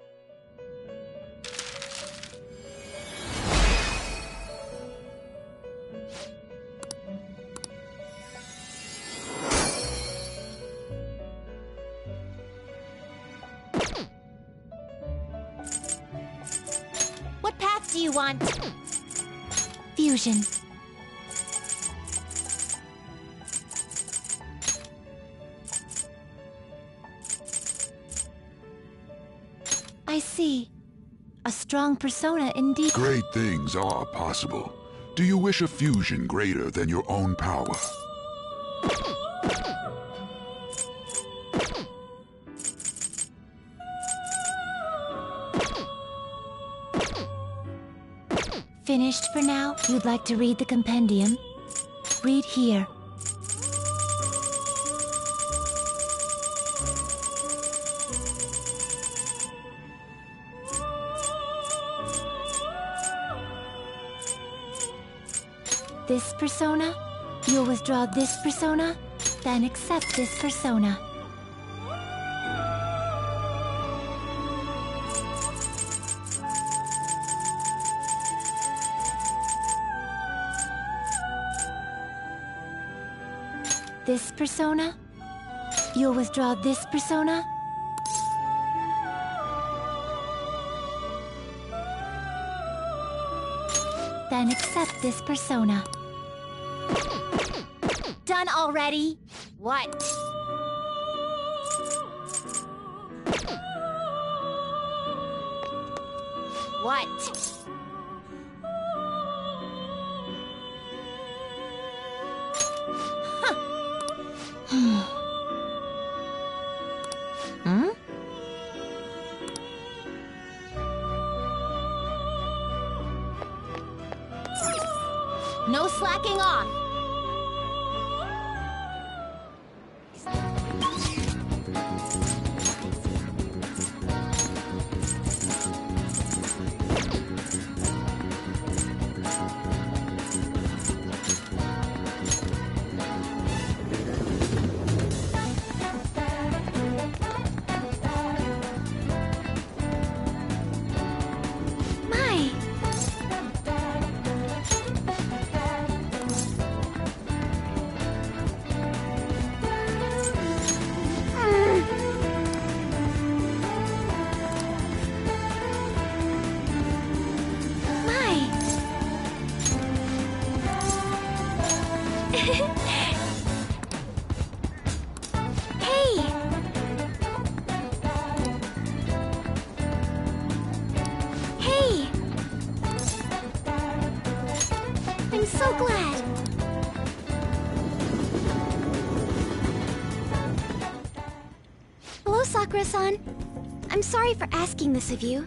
What path do you want? Fusion. I see. A strong persona indeed. Great things are possible. Do you wish a fusion greater than your own power? Finished for now? You'd like to read the compendium? Read here. This persona? You'll withdraw this persona? Then accept this persona. This persona? You'll withdraw this persona? Then accept this persona. Done already? What? What? Hmm? No slacking off. I'm so glad. Hello, Sakura-san. I'm sorry for asking this of you.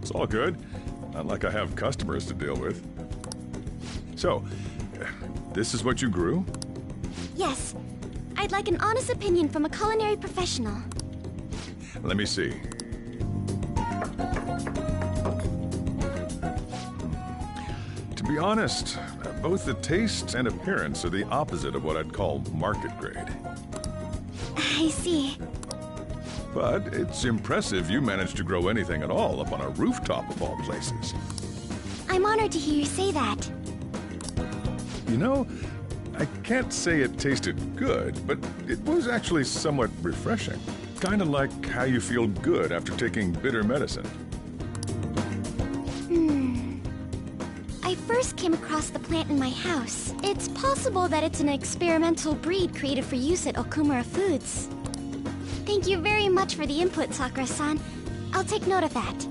It's all good. Not like I have customers to deal with. So, this is what you grew? Yes. I'd like an honest opinion from a culinary professional. Let me see. To be honest, both the taste and appearance are the opposite of what I'd call market grade. I see. But it's impressive you managed to grow anything at all up on a rooftop of all places. I'm honored to hear you say that. You know, I can't say it tasted good, but it was actually somewhat refreshing. Kind of like how you feel good after taking bitter medicine. I first came across the plant in my house. It's possible that it's an experimental breed created for use at Okumura Foods. Thank you very much for the input, Sakura-san. I'll take note of that.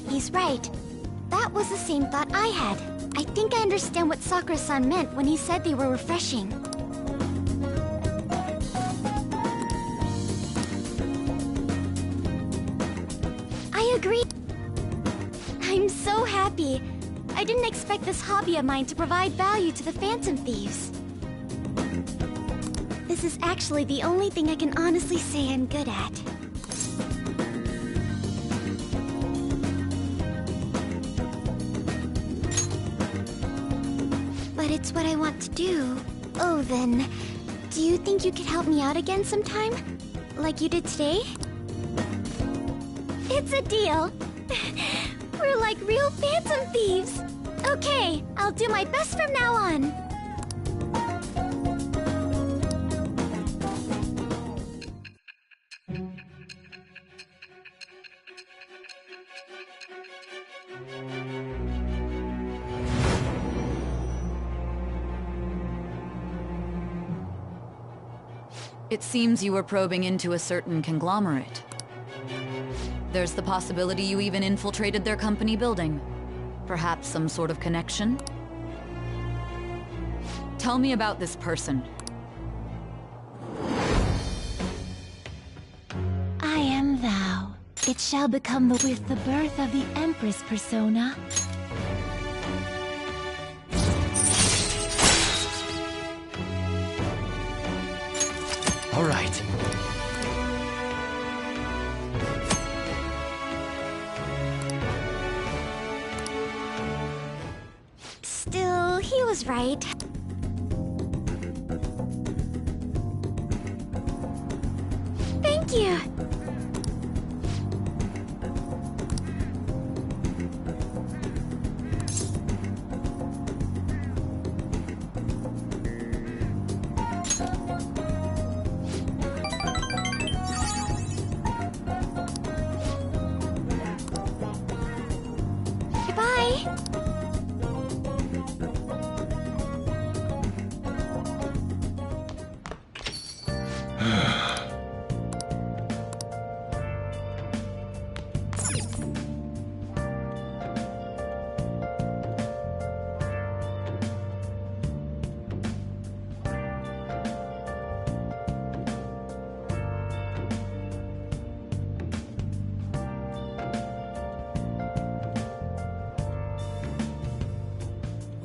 He's right. That was the same thought I had. I think I understand what Sakura-san meant when he said they were refreshing. I agree. I'm so happy. I didn't expect this hobby of mine to provide value to the Phantom Thieves. This is actually the only thing I can honestly say I'm good at. But it's what I want to do. Oh, then, do you think you could help me out again sometime? Like you did today? It's a deal. We're like real Phantom Thieves. Okay, I'll do my best from now on. It seems you were probing into a certain conglomerate. There's the possibility you even infiltrated their company building. Perhaps some sort of connection? Tell me about this person. I am thou. It shall become with the birth of the Empress persona. All right. Still, he was right. Thank you. Goodbye.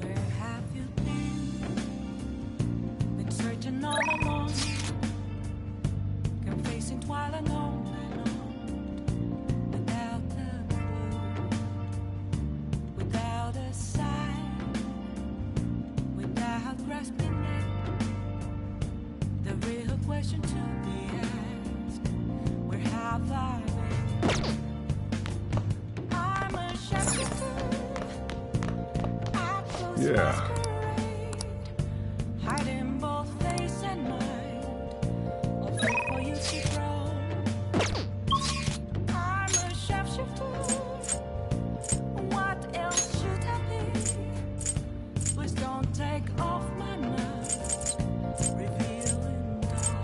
Where have you been? Been searching all along, confessing while alone and on, without the blue, without a sign, without grasping it. The real question to be asked: where have I been? I'm a shepherd. Yeah. Hiding both face and mind, all fit for you to grow. I'm a shapeshifter. What else should I be? Please don't take off my mask, revealing dark.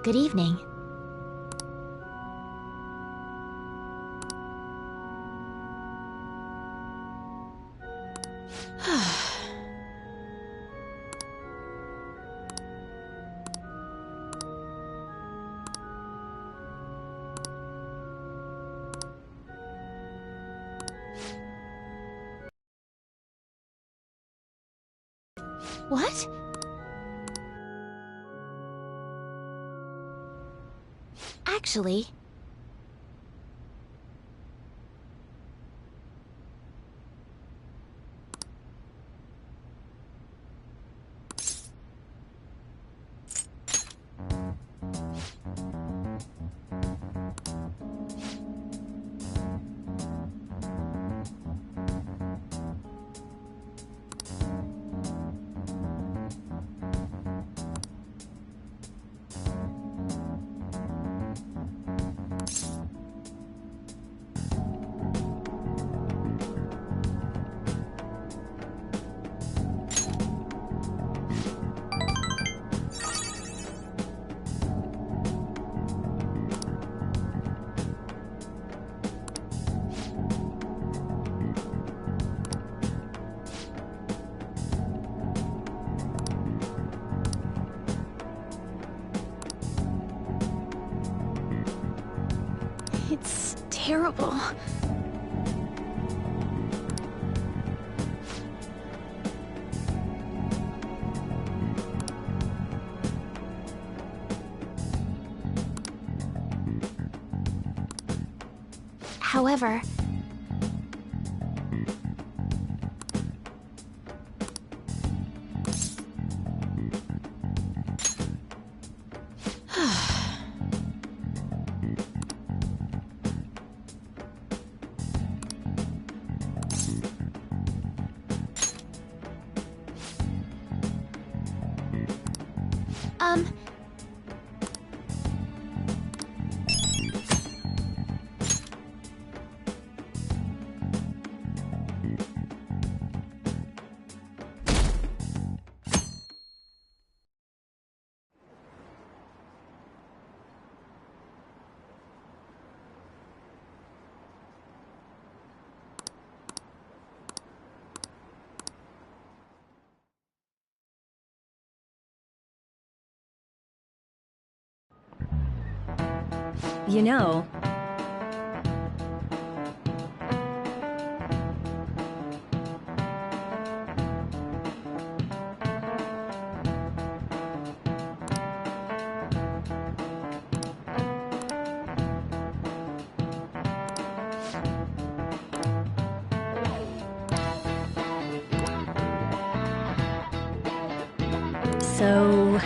Good evening. What? Actually... It's terrible. However, You know, so...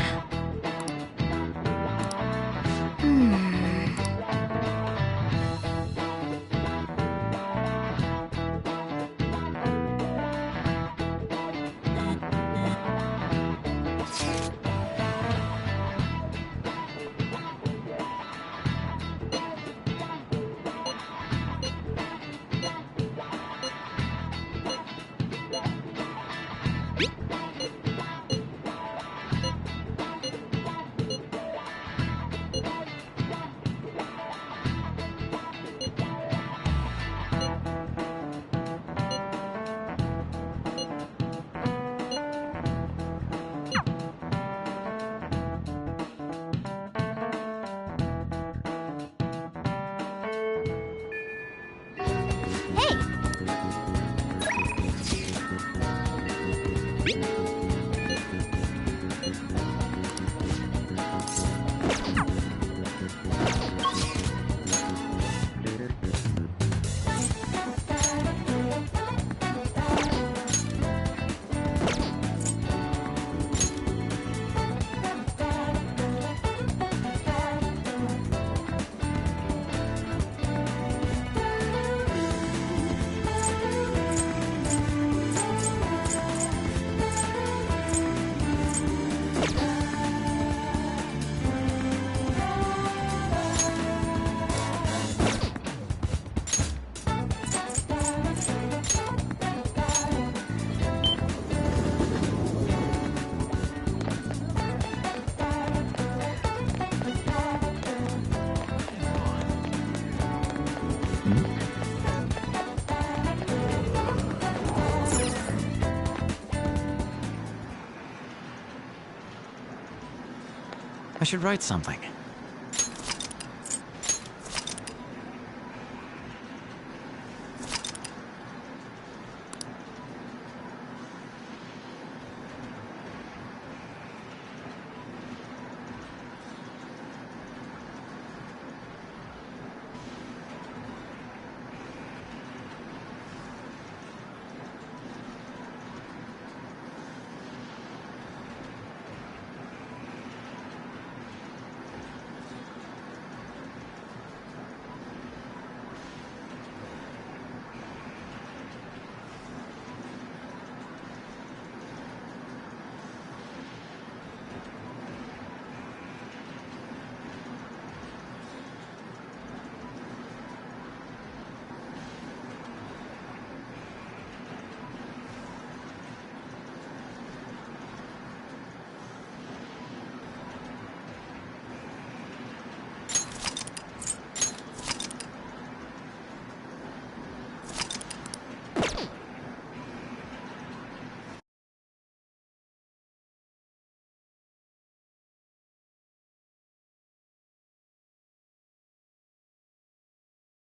I should write something.